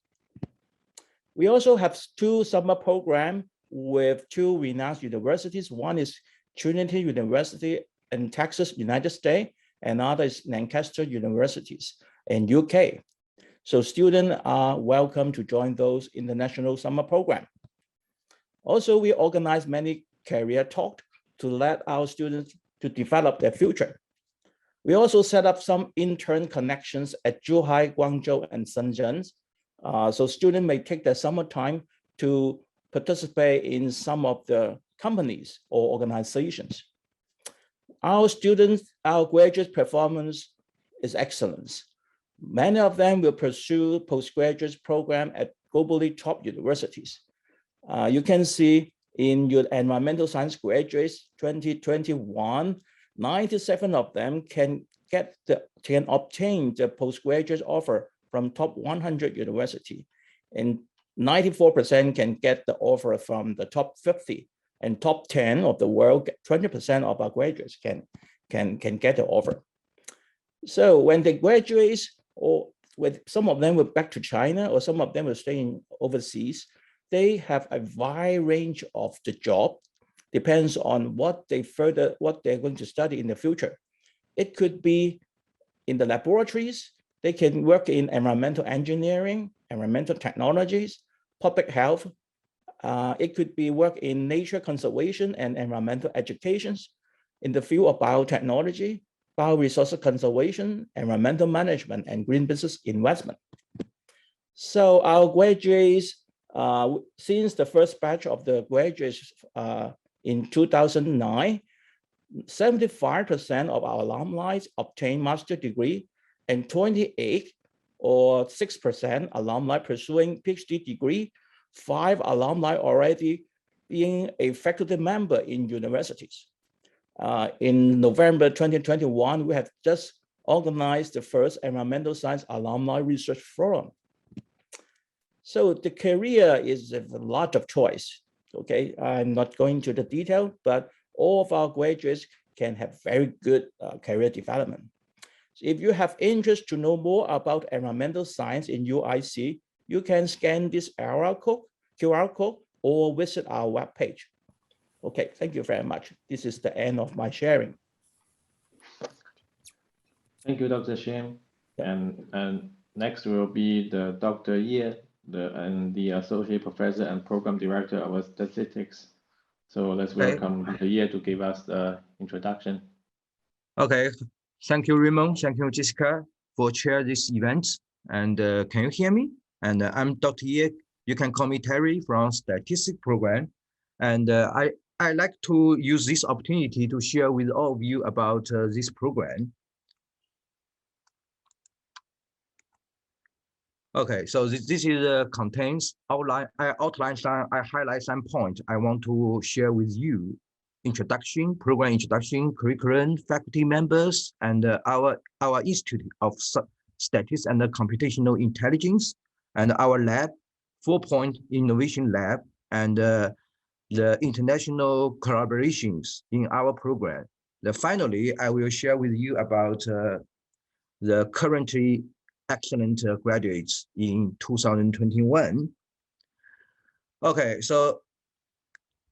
We also have 2 summer programs with 2 renowned universities. One is Trinity University in Texas, United States, and another is Lancaster Universities in UK. So students are welcome to join those international summer program. Also, we organize many career talks to let our students to develop their future. We also set up some intern connections at Zhuhai, Guangzhou, and Shenzhen. So students may take their summertime to participate in some of the companies or organizations. Our students, our graduate performance is excellent. Many of them will pursue postgraduate program at globally top universities. You can see in your environmental science graduates 2021, 97 of them can obtain the postgraduate offer from top 100 university, and 94% can get the offer from the top 50, and top 10 of the world, 20% of our graduates can get the offer. So when they graduate, or with some of them will back to China, or some of them will stay in overseas, they have a wide range of the job, depends on what they're going to study in the future. It could be in the laboratories, they can work in environmental engineering, environmental technologies, public health. It could be work in nature conservation and environmental educations, in the field of biotechnology, bioresource conservation, environmental management, and green business investment. So our graduates, since the first batch of the graduates in 2009, 75% of our alumni obtained master's degree, and 28 or 6% alumni pursuing PhD degree, 5 alumni already being a faculty member in universities. In November 2021, we have just organized the first environmental science alumni research forum. So the career is a lot of choice. Okay, I'm not going to the detail, but all of our graduates can have very good career development. So if you have interest to know more about environmental science in UIC, you can scan this QR code or visit our webpage. Okay, thank you very much. This is the end of my sharing. Thank you, Dr. Shim. And next will be the Dr. Ye, the Associate Professor and Program Director of Statistics. So let's welcome Dr. Ye to give us the introduction. Okay, thank you, Raymond. Thank you, Jessica, for chair this event. And can you hear me? And I'm Dr. Ye. You can call me Terry from Statistics Program. And I like to use this opportunity to share with all of you about this program. Okay, so this is contains outline. I highlight some points I want to share with you. Introduction, program introduction, curriculum, faculty members, and our Institute of Statistics and Computational Intelligence, and our lab, FourPoint Innovation Lab, and the international collaborations in our program. Finally, I will share with you about the currently excellent graduates in 2021. Okay, so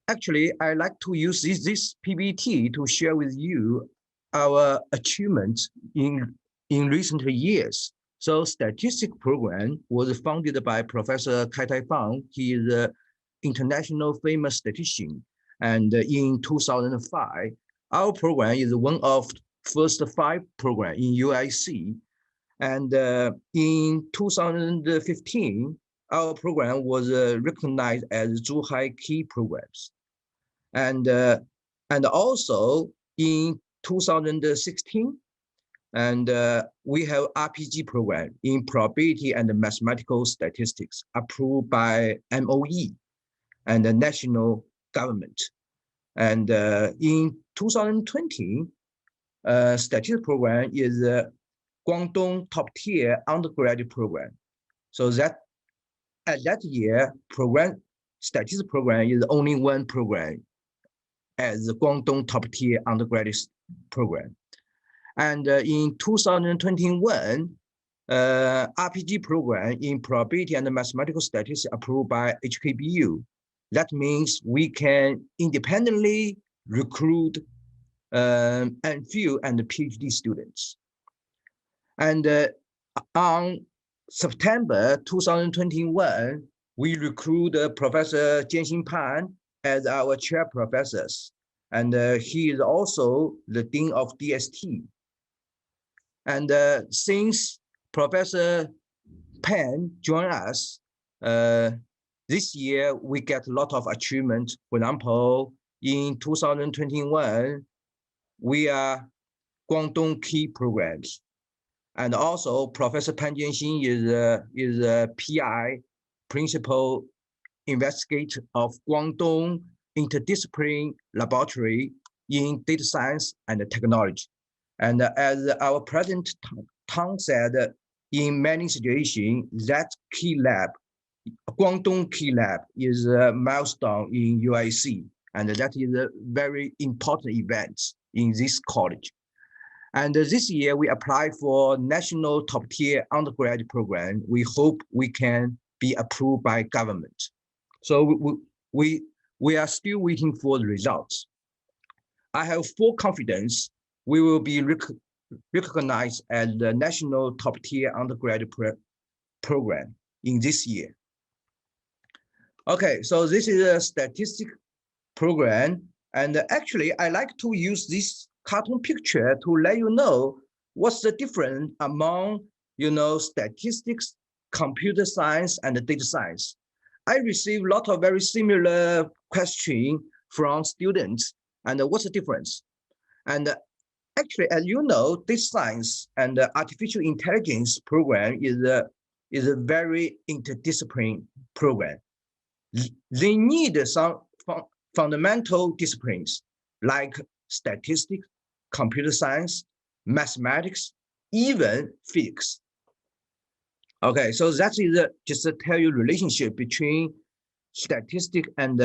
actually, I like to use this PPT to share with you our achievements in recent years. So statistics program was founded by Professor Kai Tai Fang. He is an international famous statistician. And in 2005, our program is one of first 5 programs in UIC. And in 2015, our program was recognized as Zhuhai Key Programs. And also in 2016, and we have RPG program in probability and mathematical statistics approved by MOE and the national government. And in 2020, statistics program is Guangdong top tier undergraduate program. So that at that year, statistics program is only one program as the Guangdong top tier undergraduate program. And in 2021, RPG program in probability and mathematical statistics approved by HKBU. That means we can independently recruit MPhil and PhD students. And on September 2021, we recruit Professor Jianxin Pan as our chair professors. And he is also the dean of DST. And since Professor Pan joined us, this year we get a lot of achievements. For example, in 2021, we are Guangdong Key Programs. And also Professor Pan Jianxin is a PI, principal investigator of Guangdong Interdisciplinary Laboratory in Data Science and Technology. And as our President Tang said, in many situations, that key lab, Guangdong Key Lab, is a milestone in UIC. And that is a very important event in this college. And this year we applied for national top tier undergraduate program. We hope we can be approved by government. So we are still waiting for the results. I have full confidence we will be recognized as the national top tier undergraduate program in this year. Okay, so this is a statistic program. And actually I like to use this cartoon picture to let you know what's the difference among, statistics, computer science, and data science. I received a lot of very similar questions from students, and what's the difference? And actually, as you know, data science and artificial intelligence program is a very interdisciplinary program. They need some fundamental disciplines like statistics, computer science, mathematics, even physics. Okay, so that is just to tell you relationship between statistics and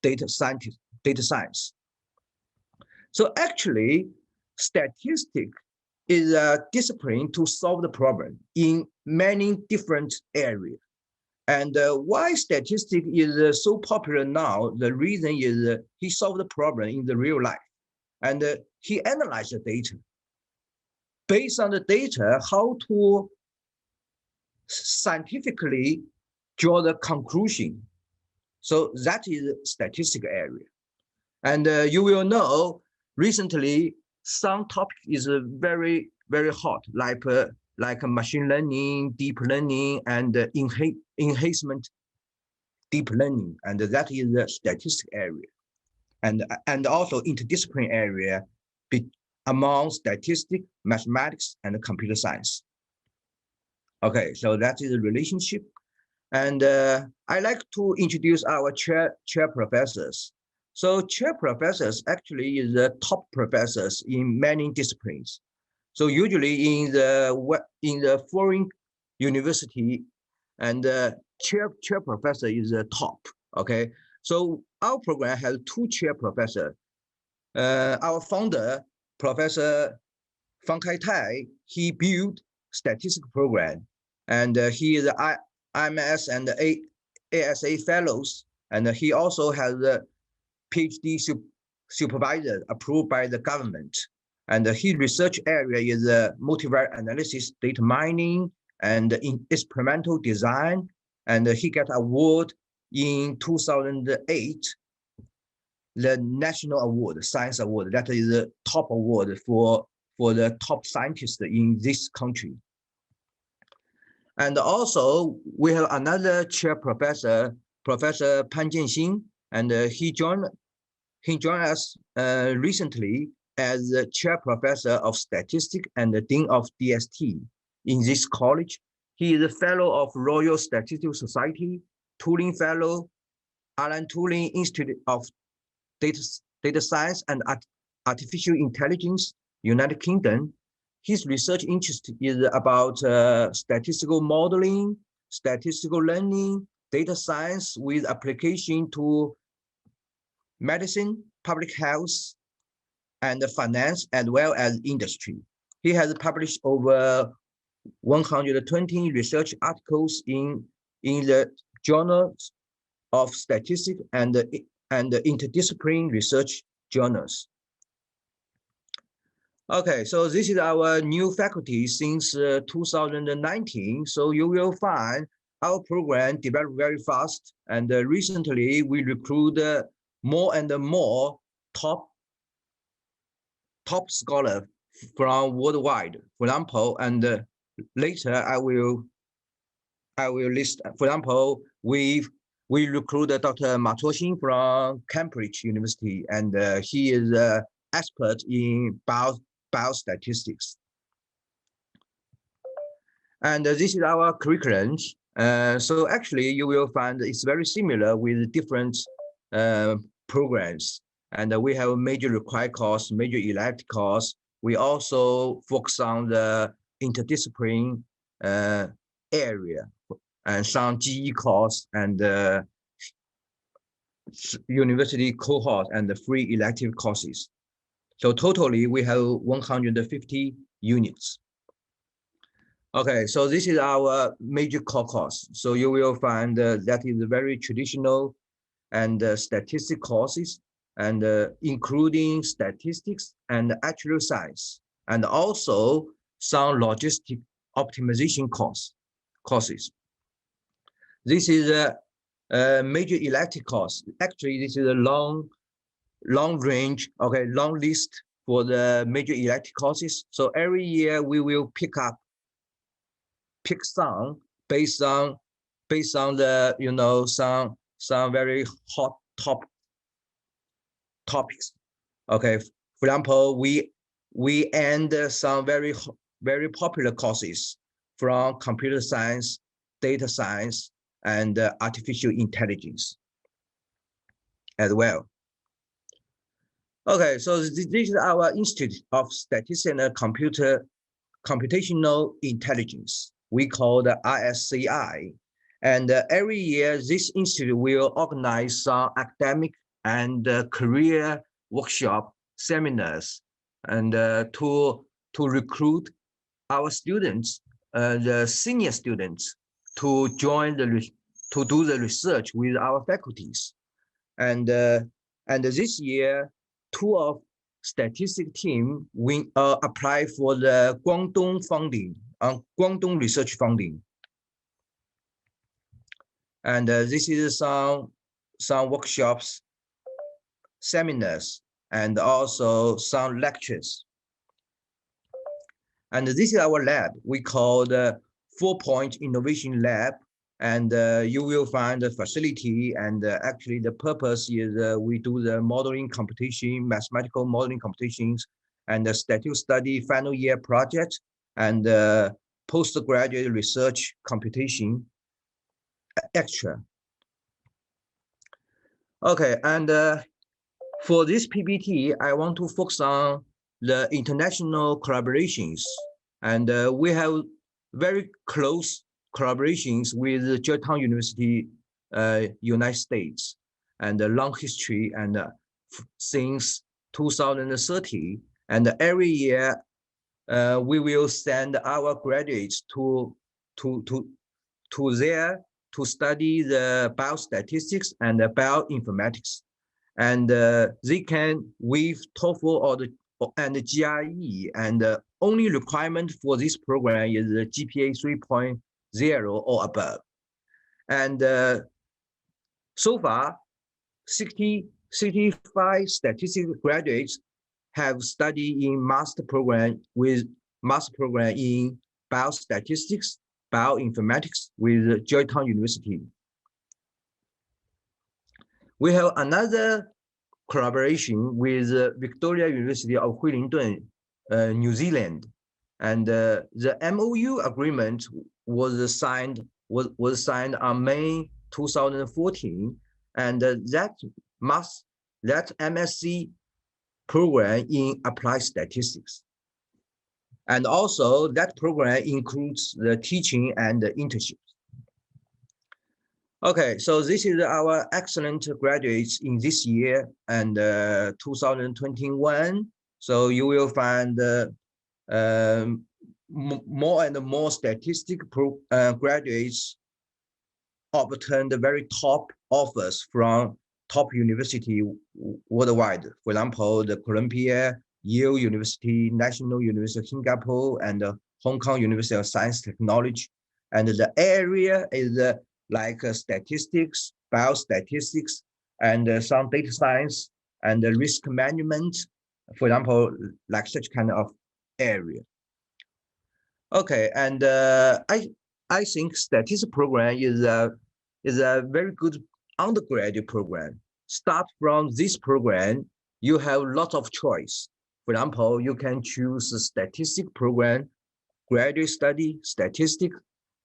data science. So actually, statistics is a discipline to solve the problem in many different areas. And why statistics is so popular now, the reason is he solved the problem in the real life. And he analyzed the data. Based on the data, how to scientifically draw the conclusion. So that is statistics area. And you will know, recently, some topic is very, very hot, like machine learning, deep learning, and enhancement deep learning. And that is the statistics area. And also interdisciplinary area among statistics, mathematics, and computer science. Okay, so that is a relationship. And I like to introduce our chair professors. So chair professors actually is the top professors in many disciplines. So usually in the foreign university, and chair professor is the top. Okay, so our program has 2 chair professors. Our founder, Professor Fang Kai-tai, he built statistics program, and he is IMS and ASA fellows, and he also has a PhD supervisor approved by the government. And his research area is multivariate analysis, data mining, and experimental design. And he got award in 2008, the National Award, Science Award. That is the top award for the top scientists in this country. And also we have another chair professor, Professor Pan Jianxin, and he joined us recently as the chair professor of statistics and the dean of DST in this college. He is a fellow of Royal Statistical Society, Turing Fellow, Alan Turing Institute of Data Science and Artificial Intelligence, United Kingdom. His research interest is about statistical modeling, statistical learning, data science with application to medicine, public health, and finance, as well as industry. He has published over 120 research articles in the journals of statistics and interdisciplinary research journals. Okay, so this is our new faculty since 2019. So you will find our program developed very fast, and recently we recruit more and more top scholars from worldwide. For example, and later I will list. For example, we recruited Dr. Ma Chuoxin from Cambridge University, and he is an expert in biostatistics. And this is our curriculum. So actually, you will find it's very similar with different programs. And we have major required course, major elective course. We also focus on the interdiscipline area and some GE course and university cohort and the free elective courses. So totally we have 150 units. Okay, so this is our major core course. So you will find that is very traditional and statistic courses, and including statistics and actual science, and also some logistic optimization courses. This is a major elective course. Actually, this is a long list for the major elective courses. So every year we will pick some based on the some very hot topics. Okay, for example, we end some very popular courses from computer science, data science, and artificial intelligence as well. Okay, so this is our Institute of Statistics and Computational Intelligence. We call the ISCI. And every year, this institute will organize some academic and career workshop seminars, and to recruit our students, the senior students, to join to do the research with our faculties. And this year, 2 of statistics team apply for the Guangdong funding, Guangdong research funding. And this is some workshops, seminars, and also some lectures. And this is our lab. We call the FourPoint Innovation Lab. And you will find the facility, and actually the purpose is we do the modeling competition, mathematical modeling competitions, and the statistical study final year project, and postgraduate research computation extra. Okay, and for this PPT, I want to focus on the international collaborations. And we have very close collaborations with Georgetown University, United States, and a long history, and since 2030. And every year, we will send our graduates to there to study the biostatistics and the bioinformatics. And they can with TOEFL and the GRE, and the only requirement for this program is the GPA 3.0 or above. And so far, 65 statistics graduates have studied in master program in biostatistics, bioinformatics with Georgetown University. We have another collaboration with Victoria University of Wellington, New Zealand, and the MOU agreement was signed on May 2014, and that MSc program in applied statistics. And also that program includes the teaching and the internships. Okay, so this is our excellent graduates in this year and 2021. So you will find more and more statistic graduates obtained the very top offers from top university worldwide. For example, the Columbia, Yale University, National University of Singapore, and the Hong Kong University of Science Technology. And the area is like statistics, biostatistics, and some data science and risk management, for example, like such kind of area. Okay, and I think statistics program is a very good undergraduate program. Start from this program, you have lots of choice. For example, you can choose a statistics program, graduate study statistics,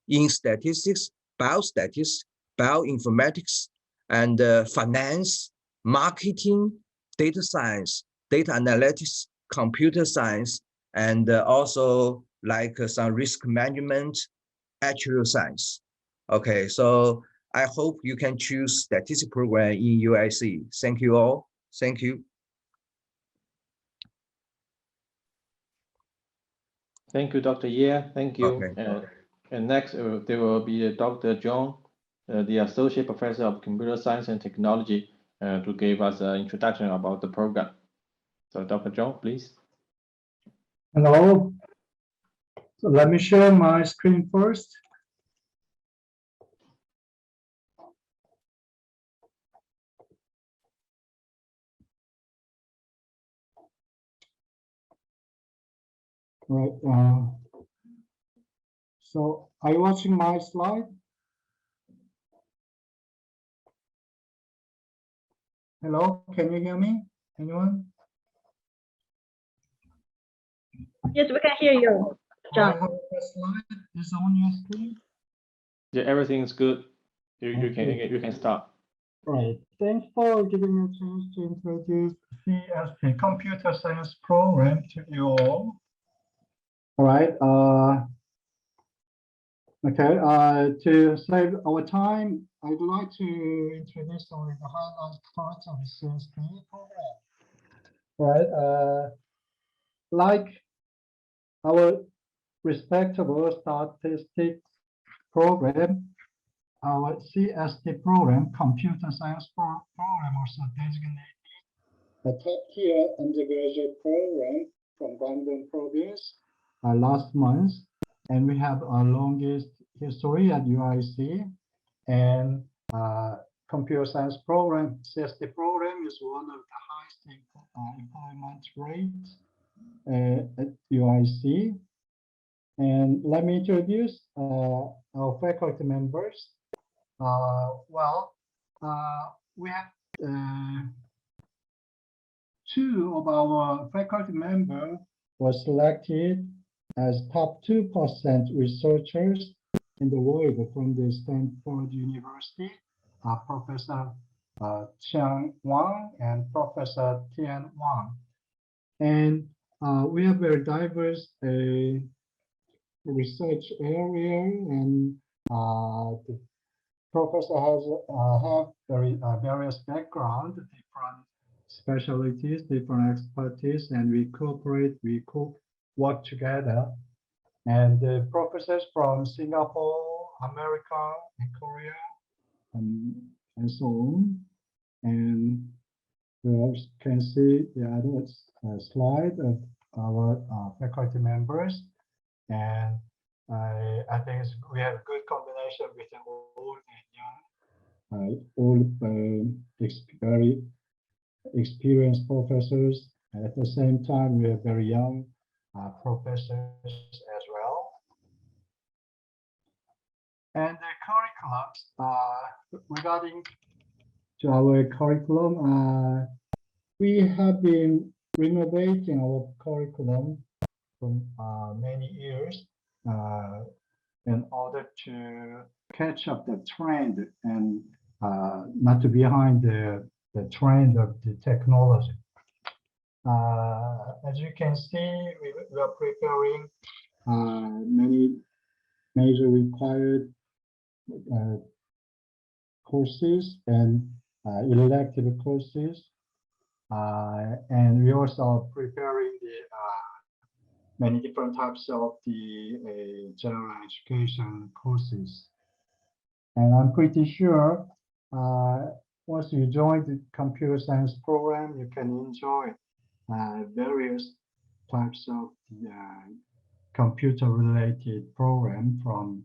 in statistics, biostatistics, bioinformatics, and finance, marketing, data science, data analytics, computer science, and also like some risk management, actuarial science. Okay, so I hope you can choose statistics program in UIC. Thank you all. Thank you. Thank you, Dr. Ye. Thank you. Okay. And next, there will be Dr. John, the Associate Professor of Computer Science and Technology, to give us an introduction about the program. So Dr. John, please. Hello. So let me share my screen first. Right. So are you watching my slide? Hello, can you hear me? Anyone? Yes, we can hear you, John. I have a slide is on your screen. Yeah, everything is good. You can start. Right. Thanks for giving me a chance to introduce CSP Computer Science program to you all. All right. Okay. To save our time, I'd like to introduce only the highlight parts of the CSP program. All right. Like our respectable statistics program, our CST program, Computer Science program, also designated a top-tier undergraduate program from Guangdong Province last month, and we have our longest history at UIC. And Computer Science program, CST program, is one of the highest employment rates at UIC. And let me introduce our faculty members. We have two of our faculty members were selected as top 2% researchers in the world from the Stanford University, Professor Chiang Wang and Professor Tian Wang. And we have very diverse research area, and the professor has have very various background, different specialties, different expertise, and we cooperate, we work together. And the professors from Singapore, America, and Korea, and so on. And you can see the other slide of our faculty members. And I think we have a good combination between old and young, very experienced professors. And at the same time, we have very young professors as well. And the curriculums, regarding to our curriculum, we have been renovating our curriculum for many years in order to catch up the trend and not to behind the trend of the technology. As you can see, we are preparing many major required courses and elective courses. And we also are preparing the many different types of the general education courses. And I'm pretty sure once you join the computer science program, you can enjoy various types of computer-related program, from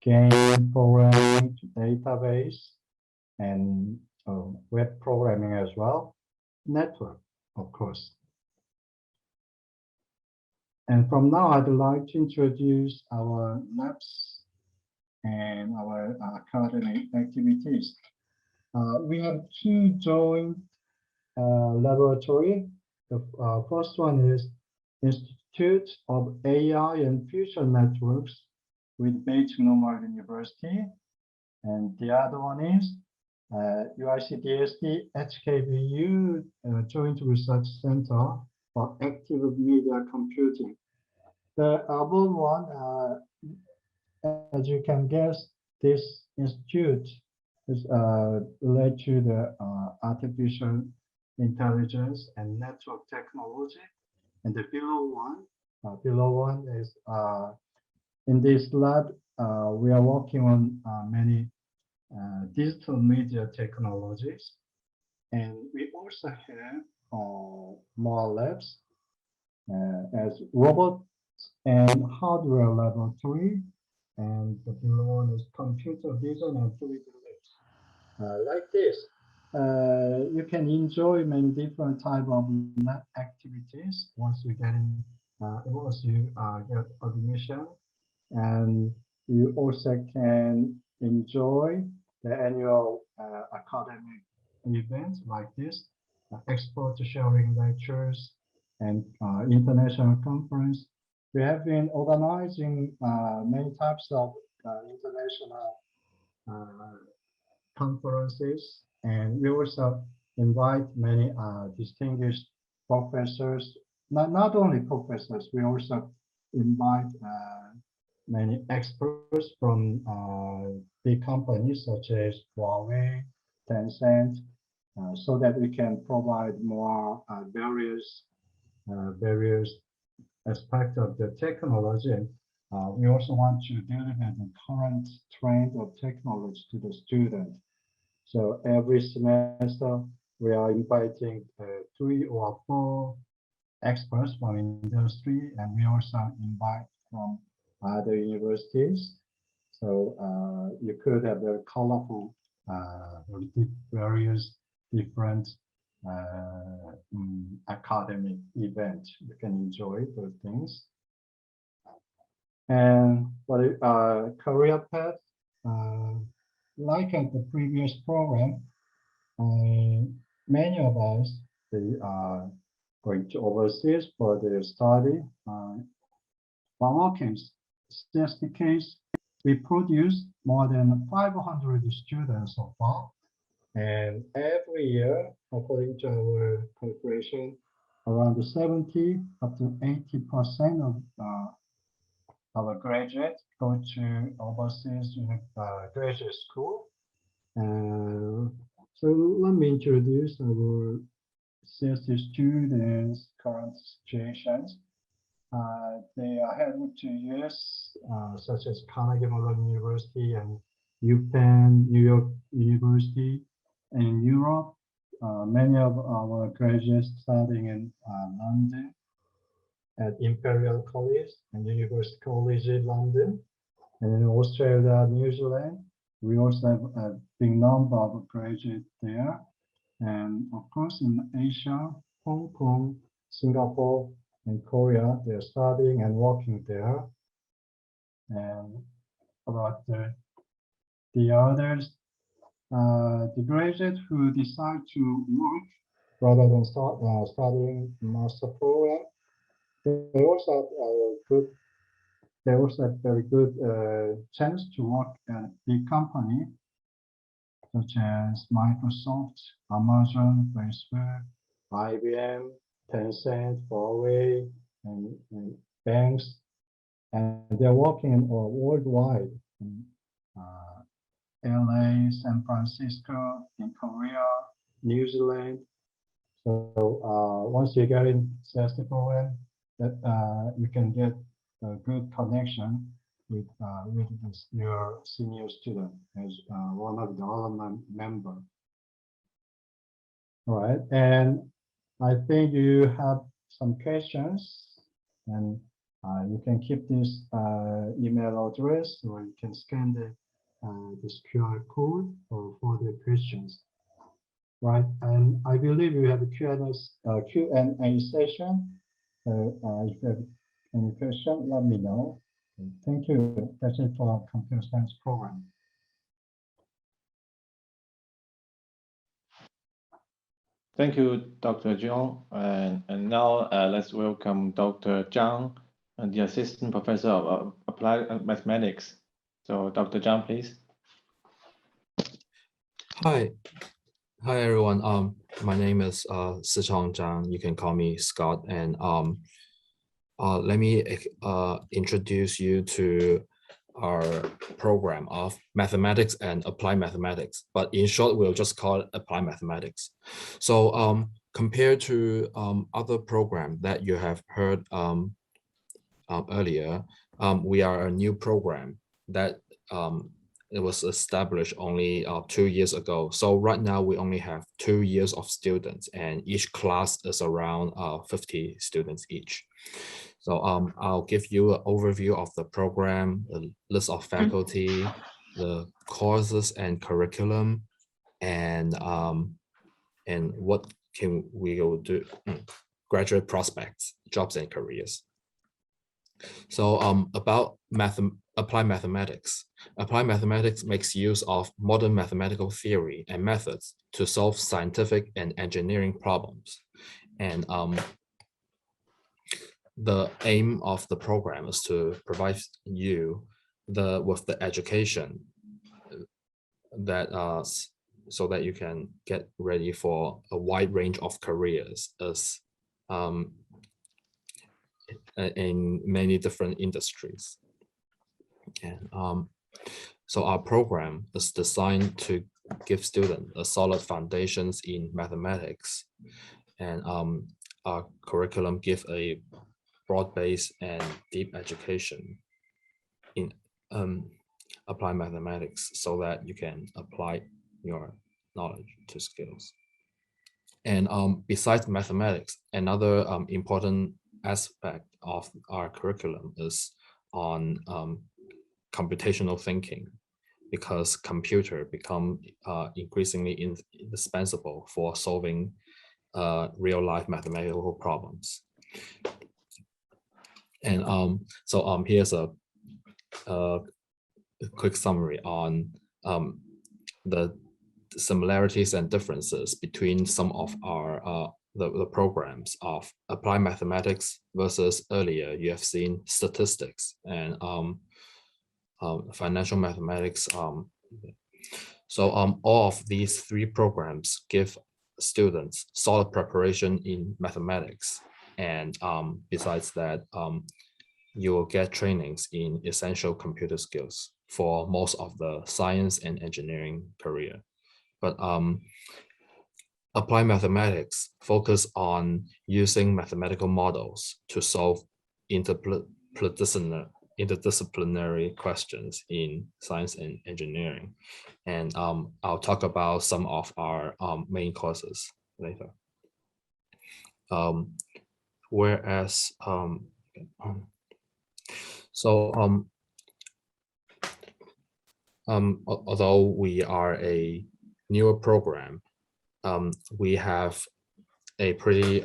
game programming to database and web programming as well, network, of course. And from now, I'd like to introduce our labs and our academic activities. We have two joint laboratories. The first one is Institute of AI and Future Networks with Beijing Normal University. And the other one is UIC DSD HKBU Joint Research Center for Active Media Computing. The above one, as you can guess, this institute is related to the artificial intelligence and network technology. And the below one is in this lab, we are working on many digital media technologies. And we also have more labs as robot and hardware laboratory, and the below one is computer vision and 3D labs. Like this, you can enjoy many different type of lab activities once you get in, once you get admission, and you also can enjoy the annual academic events like this, expert sharing lectures and international conference. We have been organizing many types of international conferences, and we also invite many distinguished professors, not only professors, we also invite many experts from big companies such as Huawei, Tencent, so that we can provide more various aspects of the technology. We also want to deliver the current trend of technology to the student. So every semester, we are inviting 3 or 4 experts from industry, and we also invite from other universities. So you could have very colorful, various different academic events. You can enjoy those things. And for the career path, like at the previous program, many of us, they are going to overseas for their study. One more case, CST case, we produced more than 500 students so far. And every year, according to our calculation, around 70 up to 80% of our graduates go to overseas graduate school. So let me introduce our CST students' current situations. They are heading to US, such as Carnegie Mellon University and UPenn, New York University. In Europe, many of our graduates studying in London at Imperial College and University College in London. And in Australia, New Zealand, we also have a big number of graduates there. And of course, in Asia, Hong Kong, Singapore, and Korea, they're studying and working there. And about the others, the graduates who decide to work rather than studying master program, they also have very good chance to work at big company such as Microsoft, Amazon, Facebook, IBM, Tencent, Huawei, and banks, and they're working worldwide. In, LA, San Francisco, in Korea, New Zealand. So once you get in CST program, that you can get a good connection with your senior student as one of the alumni member. All right, and I think you have some questions, and you can keep this email address, or you can scan this QR code for further questions. Right, and I believe you have a Q&A session. If you have any question, let me know. Thank you. That's it for our computer science program. Thank you, Dr. Zhong. And now let's welcome Dr. Zhang, the Assistant Professor of Applied Mathematics. So Dr. Zhang, please. Hi everyone. My name is Sichong Zhang. You can call me Scott. And let me introduce you to our program of mathematics and applied mathematics. But in short, we'll just call it applied mathematics. So compared to other programs that you have heard earlier, we are a new program that it was established only 2 years ago. So right now we only have 2 years of students, and each class is around 50 students each. So I'll give you an overview of the program, the list of faculty, the courses and curriculum, and what can we go do, graduate prospects, jobs and careers. So about applied mathematics. Applied mathematics makes use of modern mathematical theory and methods to solve scientific and engineering problems. And the aim of the program is to provide you with the education that so that you can get ready for a wide range of careers as in many different industries. And so our program is designed to give students a solid foundations in mathematics, and our curriculum gives a broad-based and deep education in applied mathematics so that you can apply your knowledge to skills. And besides mathematics, another important aspect of our curriculum is on computational thinking, because computer become increasingly indispensable for solving real-life mathematical problems. And so here's a quick summary on the similarities and differences between some of our the programs of applied mathematics versus earlier you have seen statistics and financial mathematics. So all of these three programs give students solid preparation in mathematics, and besides that, you will get trainings in essential computer skills for most of the science and engineering career. But applied mathematics focus on using mathematical models to solve interdisciplinary questions in science and engineering. And I'll talk about some of our main courses later. Whereas, although we are a newer program, we have a pretty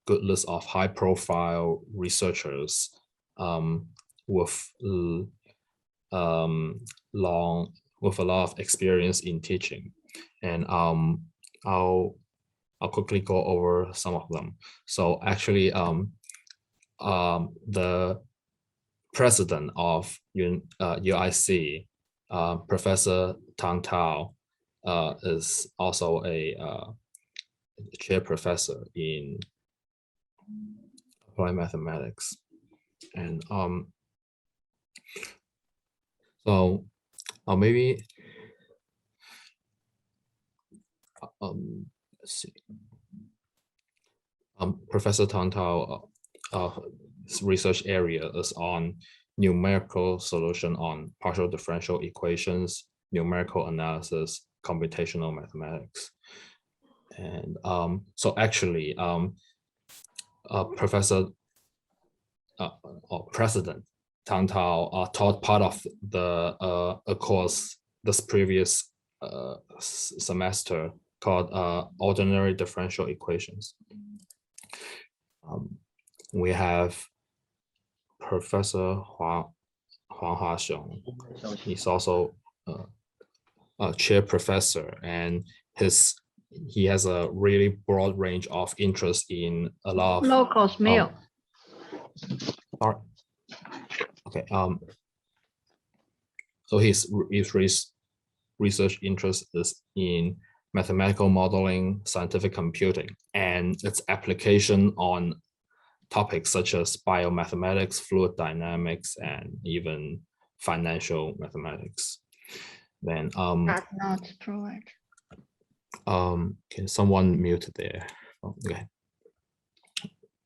good list of high-profile researchers with a lot of experience in teaching, and I'll quickly go over some of them. So actually, the president of UIC, Professor Tang Tao, is also a chair professor in applied mathematics. And so maybe let's see. Professor Tang Tao, his research area is on numerical solution on partial differential equations, numerical analysis, computational mathematics. And so actually, President Tang Tao taught part of the a course this previous semester called ordinary differential equations. We have Professor Huang Haxiong. He's also a chair professor, and he has a really broad range of interest in a lot of low-cost meal. Okay. So his research interest is in mathematical modeling, scientific computing, and its application on topics such as biomathematics, fluid dynamics, and even financial mathematics. Then not provide. Can someone mute there? Okay.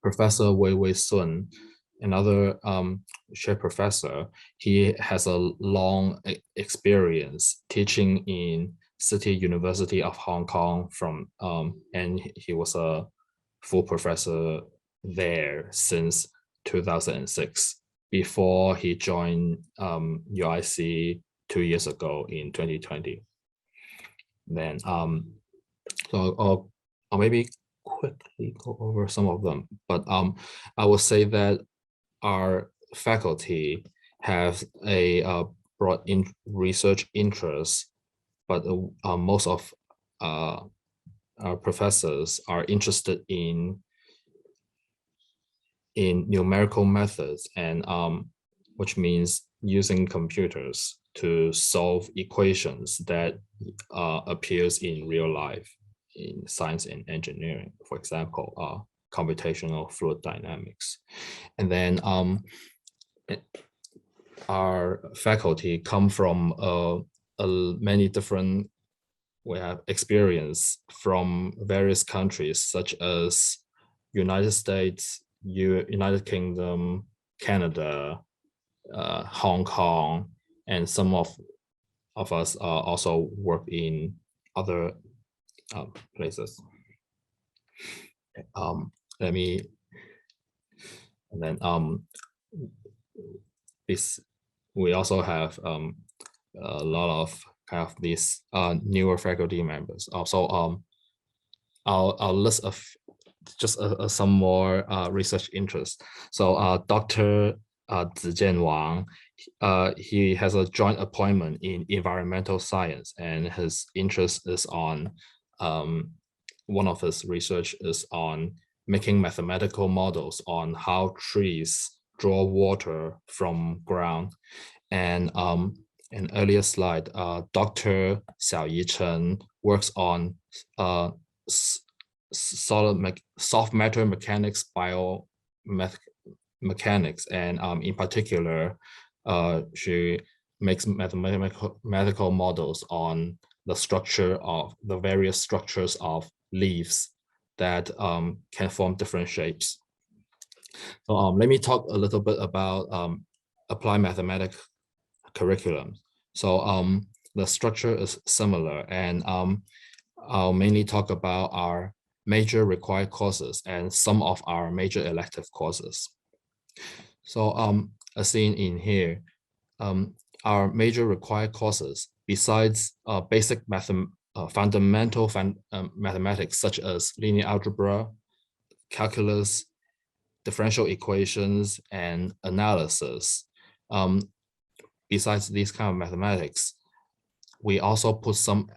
Professor Wei Sun, another chair professor, he has a long experience teaching in City University of Hong Kong and he was a full professor there since 2006 before he joined UIC 2 years ago in 2020. Then so I'll maybe quickly go over some of them, but I will say that our faculty have a broad research interest, but most of our professors are interested in numerical methods, and which means using computers to solve equations that appears in real life in science and engineering, for example, computational fluid dynamics. And then our faculty come from many different, we have experience from various countries such as United States, United Kingdom, Canada, Hong Kong, and some of us also work in other places. And then we also have a lot of kind of these newer faculty members. Also, I'll list just some more research interests. So Dr. Zijian Wang, he has a joint appointment in environmental science, and his interest is on one of his research is on making mathematical models on how trees draw water from ground. And an earlier slide, Dr. Xiaoyi Chen works on soft matter mechanics, biomechanics, and in particular, she makes mathematical models on the structure of the various structures of leaves that can form different shapes. So let me talk a little bit about applied mathematics curriculum. So the structure is similar, and I'll mainly talk about our major required courses and some of our major elective courses. So as seen in here, our major required courses, besides basic fundamental mathematics such as linear algebra, calculus, differential equations, and analysis. Besides these kind of mathematics, we also put some,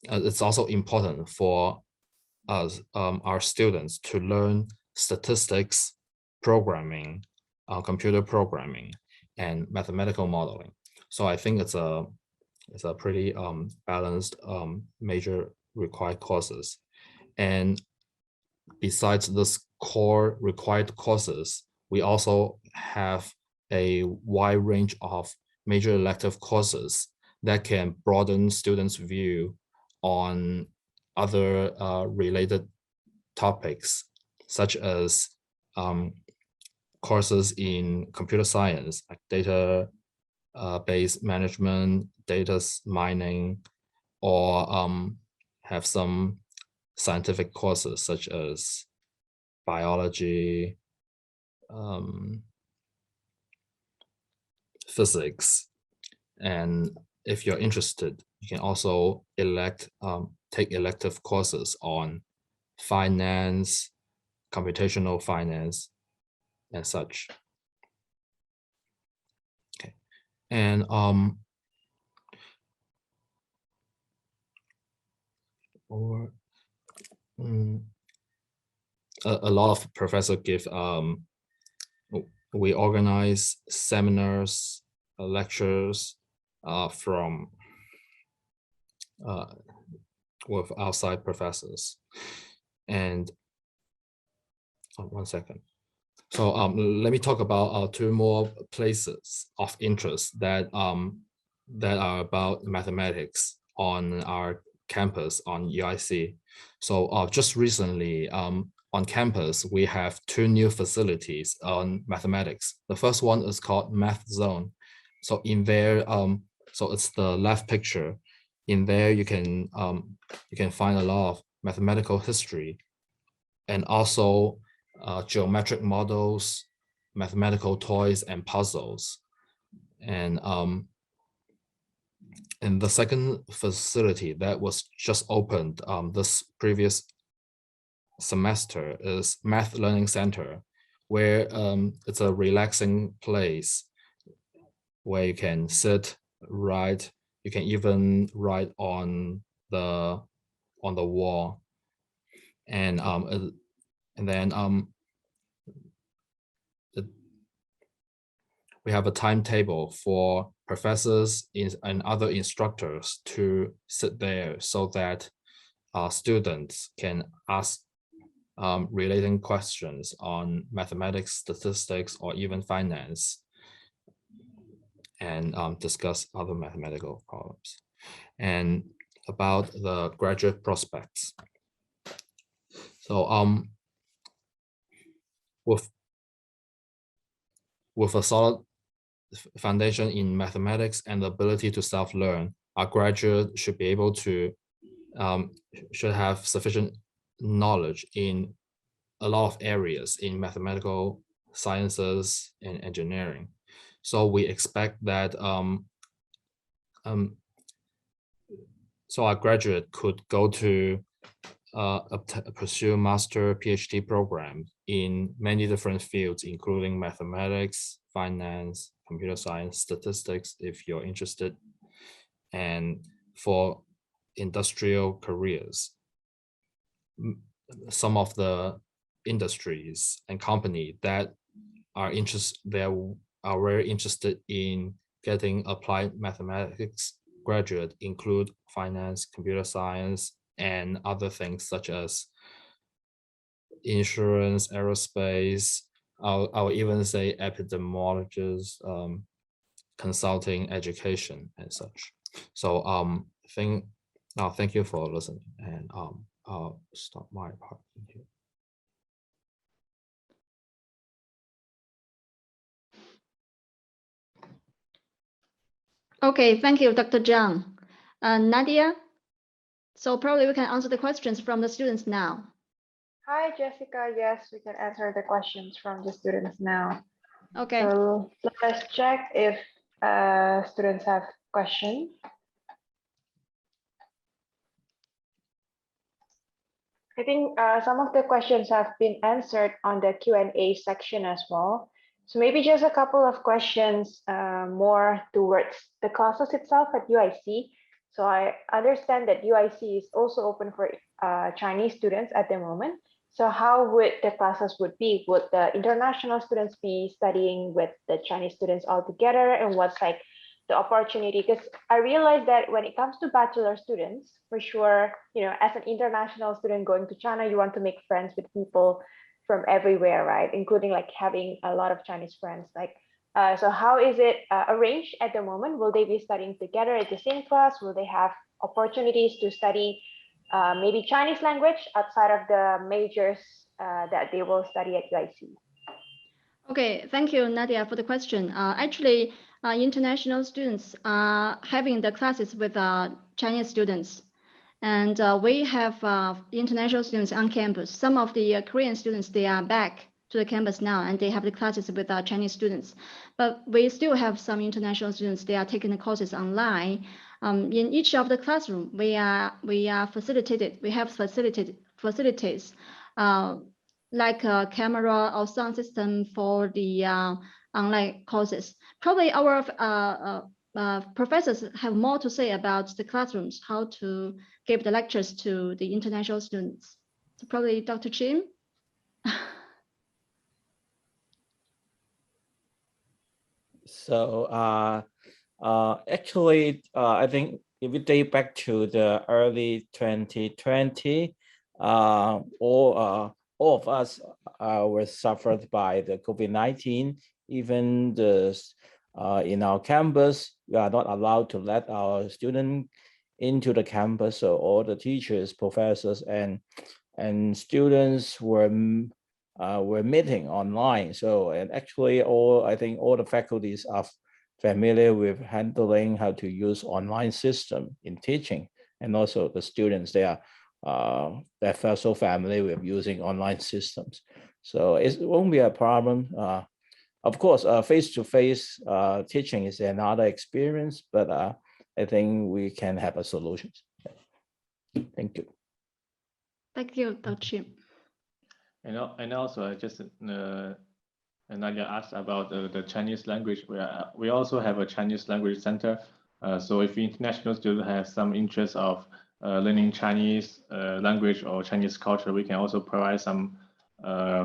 it's also important for us, our students, to learn statistics, programming, computer programming, and mathematical modeling. So I think it's a pretty balanced major required courses. And besides this core required courses, we also have a wide range of major elective courses that can broaden students' view on other related topics, such as courses in computer science, like data base management, data mining, or have some scientific courses such as biology, physics. And if you're interested, you can also take elective courses on finance, computational finance, and such. Okay, and a lot of professors give, we organize seminars, lectures from with outside professors. And one second. So let me talk about two more places of interest that that are about mathematics on our campus on UIC. So just recently on campus, we have two new facilities on mathematics. The first one is called Math Zone. So in there, so it's the left picture. In there, you can find a lot of mathematical history, and also geometric models, mathematical toys, and puzzles. And the second facility that was just opened this previous semester is Math Learning Center, where it's a relaxing place where you can sit, write. You can even write on the wall, and then we have a timetable for professors and other instructors to sit there so that students can ask relating questions on mathematics, statistics, or even finance, and discuss other mathematical problems. And about the graduate prospects. So with a solid foundation in mathematics and the ability to self-learn, our graduate should be able to should have sufficient knowledge in a lot of areas in mathematical sciences and engineering. So we expect that so our graduate could go to pursue a master PhD program in many different fields, including mathematics, finance, computer science, statistics, if you're interested, and for industrial careers. some of the industries and company that are very interested in getting applied mathematics graduate include finance, computer science, and other things such as insurance, aerospace. I'll even say epidemiologists, consulting, education, and such. So thank you for listening, and I'll stop my part here. Okay, thank you, Dr. Zhang. Nadia, so probably we can answer the questions from the students now. Hi, Jessica. Yes, we can answer the questions from the students now. Okay. So let's check if students have questions. I think some of the questions have been answered on the Q&A section as well. So maybe just a couple of questions more towards the classes itself at UIC. So I understand that UIC is also open for Chinese students at the moment. So how would the classes would be? Would the international students be studying with the Chinese students all together? And what's like the opportunity? Because I realized that when it comes to bachelor students, for sure, you know, as an international student going to China, you want to make friends with people from everywhere, right? Including like having a lot of Chinese friends. Like, so how is it arranged at the moment? Will they be studying together at the same class? Will they have opportunities to study maybe Chinese language outside of the majors that they will study at UIC? Okay, thank you, Nadia, for the question. Actually, international students are having the classes with Chinese students. And we have international students on campus. Some of the Korean students, they are back to the campus now, and they have the classes with Chinese students. But we still have some international students, they are taking the courses online. In each of the classroom, we have facilities like a camera or sound system for the online courses. Probably our professors have more to say about the classrooms, how to give the lectures to the international students. So probably Dr. Jim. So actually, I think if we date back to the early 2020, all of us were suffered by the COVID-19. Even in our campus, we are not allowed to let our students into the campus. So all the teachers, professors, and students were meeting online. So, and actually I think all the faculties are familiar with handling how to use online system in teaching, and also the students, they're so familiar with using online systems. So it won't be a problem. Of course, face-to-face teaching is another experience, but I think we can have a solution. Thank you. Thank you, Dr. Jim. And also just Nadia asked about the Chinese language. We also have a Chinese language center. So if international students have some interest of learning Chinese language or Chinese culture, we can also provide some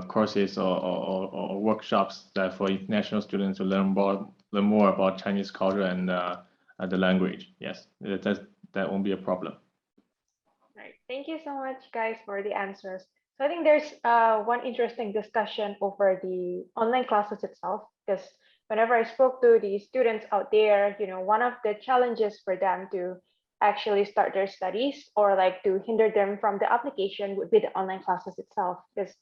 courses or workshops that for international students to learn more about Chinese culture and the language. Yes, that won't be a problem. Right. Thank you so much, guys, for the answers. So I think there's one interesting discussion over the online classes itself, because whenever I spoke to the students out there, you know, one of the challenges for them to actually start their studies or like to hinder them from the application would be the online classes itself. Because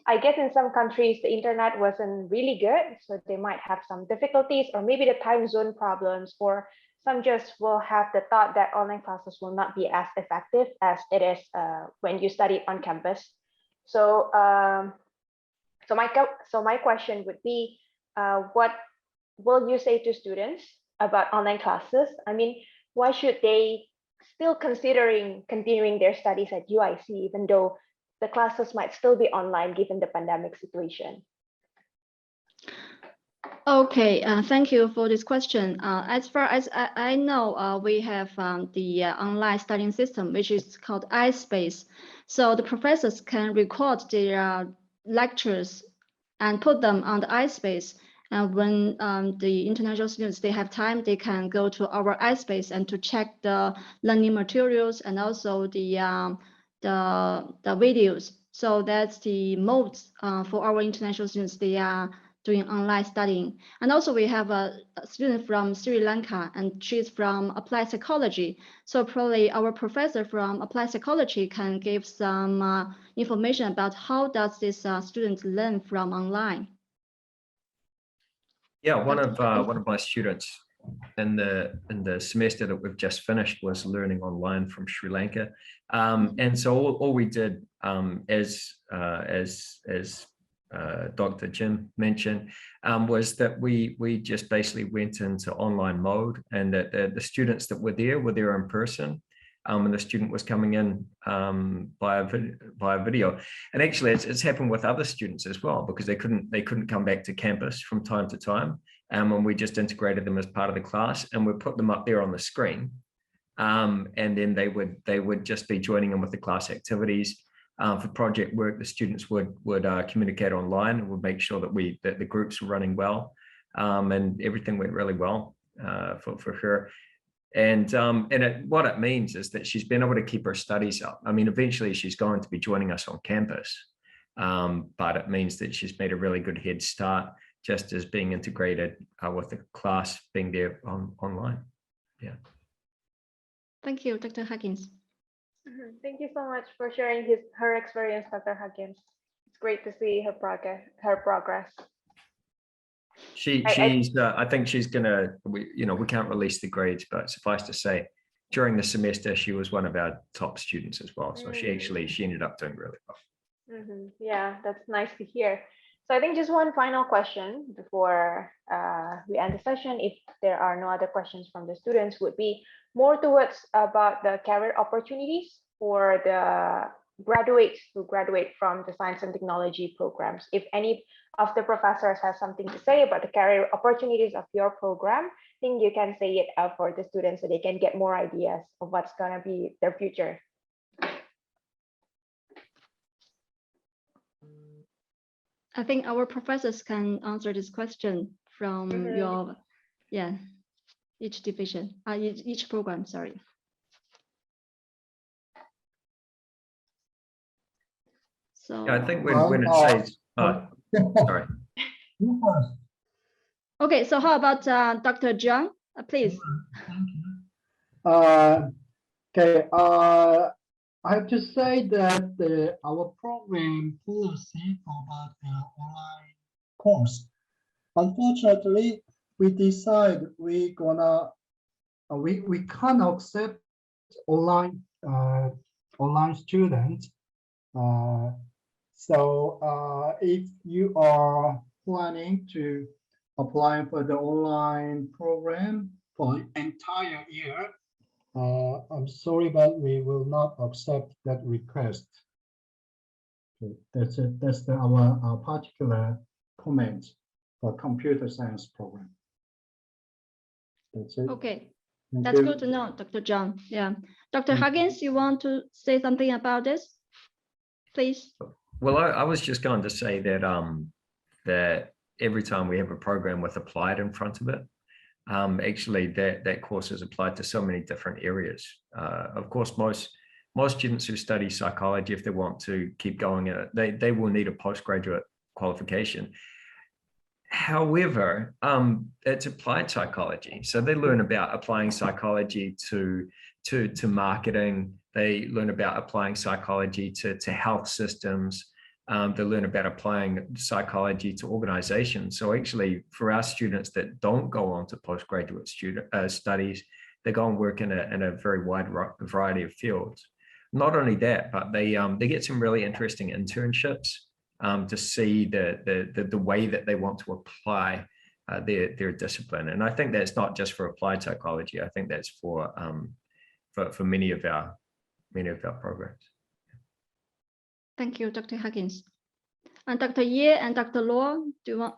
I guess in some countries, the internet wasn't really good, so they might have some difficulties, or maybe the time zone problems, or some just will have the thought that online classes will not be as effective as it is when you study on campus. So, so my question would be, what will you say to students about online classes? I mean, why should they still considering continuing their studies at UIC, even though the classes might still be online given the pandemic situation? Okay, thank you for this question. As far as I know, we have the online studying system, which is called iSpace. So the professors can record their lectures and put them on the iSpace. And when the international students, they have time, they can go to our iSpace and to check the learning materials and also the videos. So that's the modes for our international students. They are doing online studying. And also we have a student from Sri Lanka and she's from applied psychology. So probably our professor from applied psychology can give some information about how does this student learn from online. Yeah, one of my students in the semester that we've just finished was learning online from Sri Lanka. And so all we did as Dr. Jim mentioned, was that we just basically went into online mode, and that the students that were there in person, and the student was coming in via video. And actually, it's happened with other students as well, because they couldn't come back to campus from time to time, and we just integrated them as part of the class, and we put them up there on the screen, and then they would just be joining in with the class activities. For project work, the students would communicate online and would make sure that the groups were running well, and everything went really well for her. And what it means is that she's been able to keep her studies up. I mean, eventually she's going to be joining us on campus, but it means that she's made a really good head start, just as being integrated with the class being there online. Yeah. Thank you, Dr. Huggins. Thank you so much for sharing her experience, Dr. Huggins. It's great to see her progress. I think she's gonna. We can't release the grades, but suffice to say, during the semester she was one of our top students as well. So she ended up doing really well. Yeah, that's nice to hear. So I think just one final question before we end the session, if there are no other questions from the students, would be more towards about the career opportunities for the graduates who graduate from the science and technology programs. If any of the professors has something to say about the career opportunities of your program, I think you can say it for the students so they can get more ideas of what's gonna be their future. I think our professors can answer this question from your, each division, each program, sorry. So yeah, I think when it says, sorry. Okay, so how about Dr. John, please? Okay, I have to say that our program policy about the online course. Unfortunately, we decide we can't accept online students. So if you are planning to apply for the online program for the entire year, I'm sorry, but we will not accept that request. Okay, that's it. That's our particular comment for computer science program. That's it. Okay, Thank that's you. good to know, Dr. John. Yeah, Dr. Huggins, you want to say something about this, please? Well, I was just going to say that that every time we have a program with applied in front of it, actually that course is applied to so many different areas. Of course, most students who study psychology, if they want to keep going in it, they will need a postgraduate qualification. However, it's applied psychology, so they learn about applying psychology to marketing. They learn about applying psychology to health systems. They learn about applying psychology to organizations. So actually, for our students that don't go on to postgraduate studies, they go and work in a very wide variety of fields. Not only that, but they get some really interesting internships to see the way that they want to apply their discipline. And I think that's not just for applied psychology. I think that's for many of our programs. Thank you, Dr. Huggins. And Dr. Ye and Dr. Luo,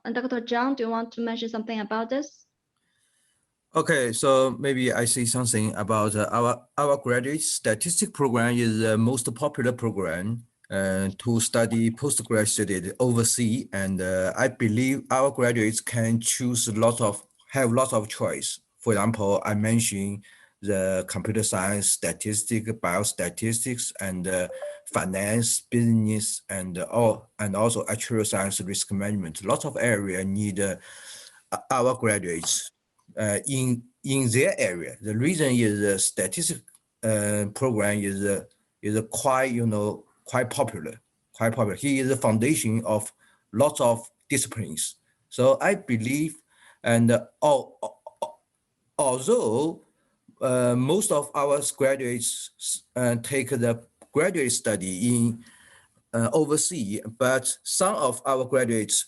and Dr. Zhang, do you want to mention something about this? Okay, so maybe I say something about our graduate statistics program is the most popular program to study postgraduate studies overseas, and I believe our graduates can choose have lots of choice. For example, I mentioned the computer science, statistics, biostatistics, and finance, business, and also actuarial science, risk management. Lots of area need our graduates in their area. The reason is the statistics program is quite popular, He is the foundation of lots of disciplines. So I believe, and although most of our graduates take the graduate study in overseas, but some of our graduates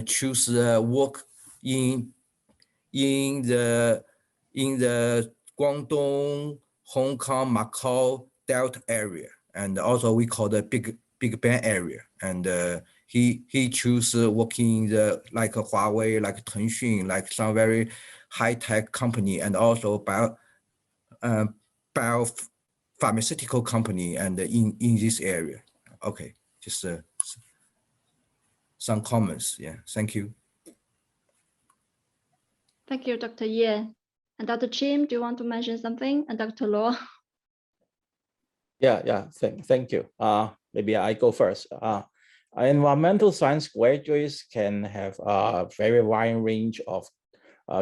choose work in the Guangdong, Hong Kong, Macau, Delta area, and also we call the Big Bang area. And he choose working in the like Huawei, like Tencent, like some very high tech company, and also bio pharmaceutical company, and in this area. Okay, just some comments. Yeah, thank you. Thank you, Dr. Ye. And Dr. Chim, do you want to mention something? And Dr. Luo? Yeah, thank you. Maybe I go first. Environmental science graduates can have a very wide range of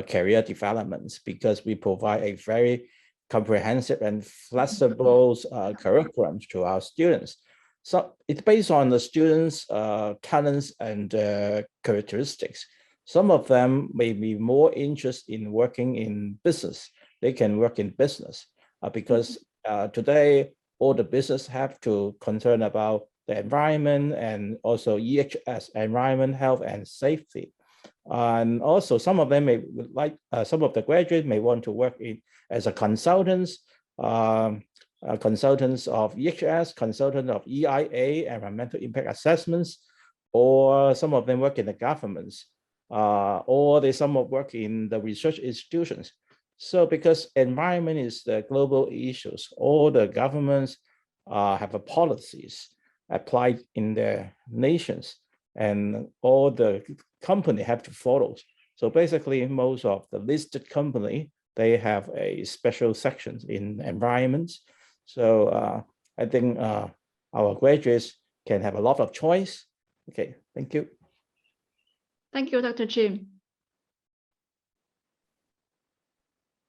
career developments because we provide a very comprehensive and flexible curriculum to our students. So it's based on the students' talents and characteristics. Some of them may be more interested in working in business. They can work in business because today all the business have to concern about the environment and also EHS, environment, health, and safety. And also some of them may like, some of the graduates may want to work as a consultants of EHS, consultant of EIA, environmental impact assessments, or some of them work in the governments, or some of work in the research institutions. So because environment is the global issues, all the governments have policies applied in their nations, and all the company have to follow. So basically, most of the listed company, they have a special section in environments. So I think our graduates can have a lot of choice. Okay, thank you. Thank you, Dr. Jim.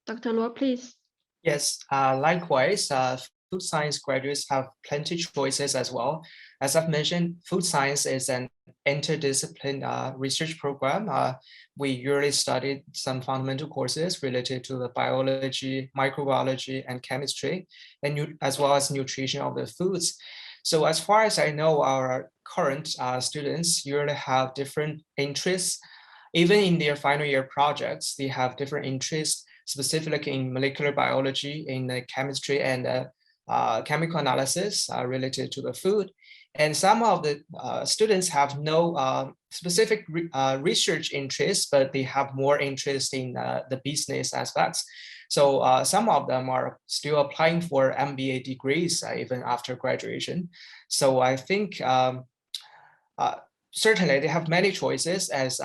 Dr. Luo, please. Yes, likewise, food science graduates have plenty choices as well. As I've mentioned, food science is an interdisciplinary research program. We usually study some fundamental courses related to the biology, microbiology, and chemistry, and as well as nutrition of the foods. So as far as I know, our current students usually have different interests. Even in their final year projects, they have different interests, specifically in molecular biology, in the chemistry and chemical analysis related to the food. And some of the students have no specific research interests, but they have more interest in the business aspects. So some of them are still applying for MBA degrees even after graduation. So I think certainly they have many choices. As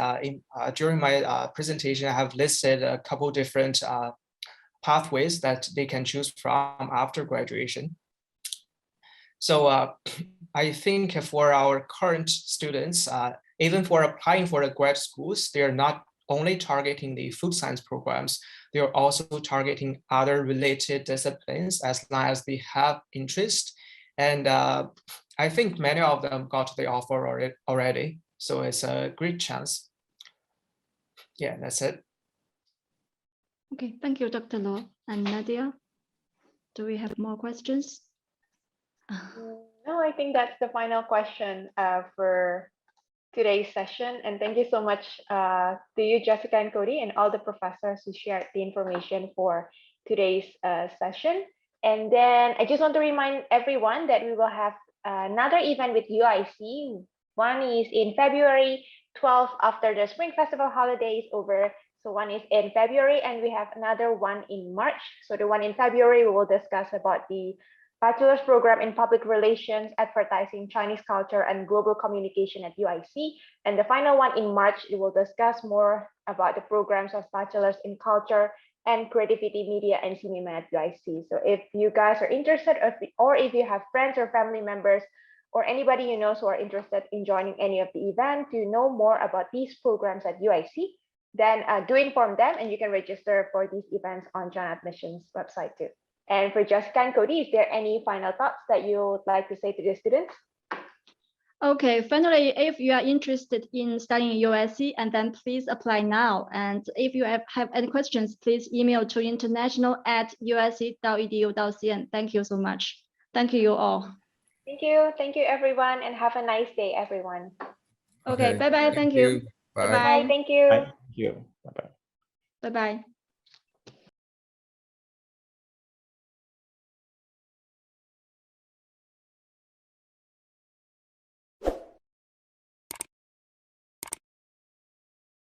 during my presentation, I have listed a couple different pathways that they can choose from after graduation. So I think for our current students, even for applying for the grad schools, they're not only targeting the food science programs, they're also targeting other related disciplines as long as they have interest. And I think many of them got the offer already. So it's a great chance. Yeah, that's it. Okay, thank you, Dr. Luo. And Nadia, do we have more questions? No, I think that's the final question for today's session. And thank you so much to you, Jessica and Cody, and all the professors who shared the information for today's session. And then I just want to remind everyone that we will have another event with UIC One is in February 12th after the Spring Festival holidays over. So one is in February, and we have another one in March. So the one in February, we will discuss about the bachelor's program in public relations, advertising, Chinese culture, and global communication at UIC. And the final one in March, we will discuss more about the programs of bachelor's in culture and creativity, media, and cinema at UIC. So if you guys are interested, or if you have friends or family members or anybody you know who are interested in joining any of the event to know more about these programs at UIC, then do inform them, and you can register for these events on John Admissions website too. And for Jessica and Cody, is there any final thoughts that you would like to say to the students? Okay, finally, if you are interested in studying UIC, and then please apply now. And if you have any questions, please email to international@uic.edu.cn. Thank you so much. Thank you all. Thank you everyone, and have a nice day, everyone. Okay, bye-bye, thank you. Bye-bye, thank you. Thank you. Bye-bye. Bye-bye.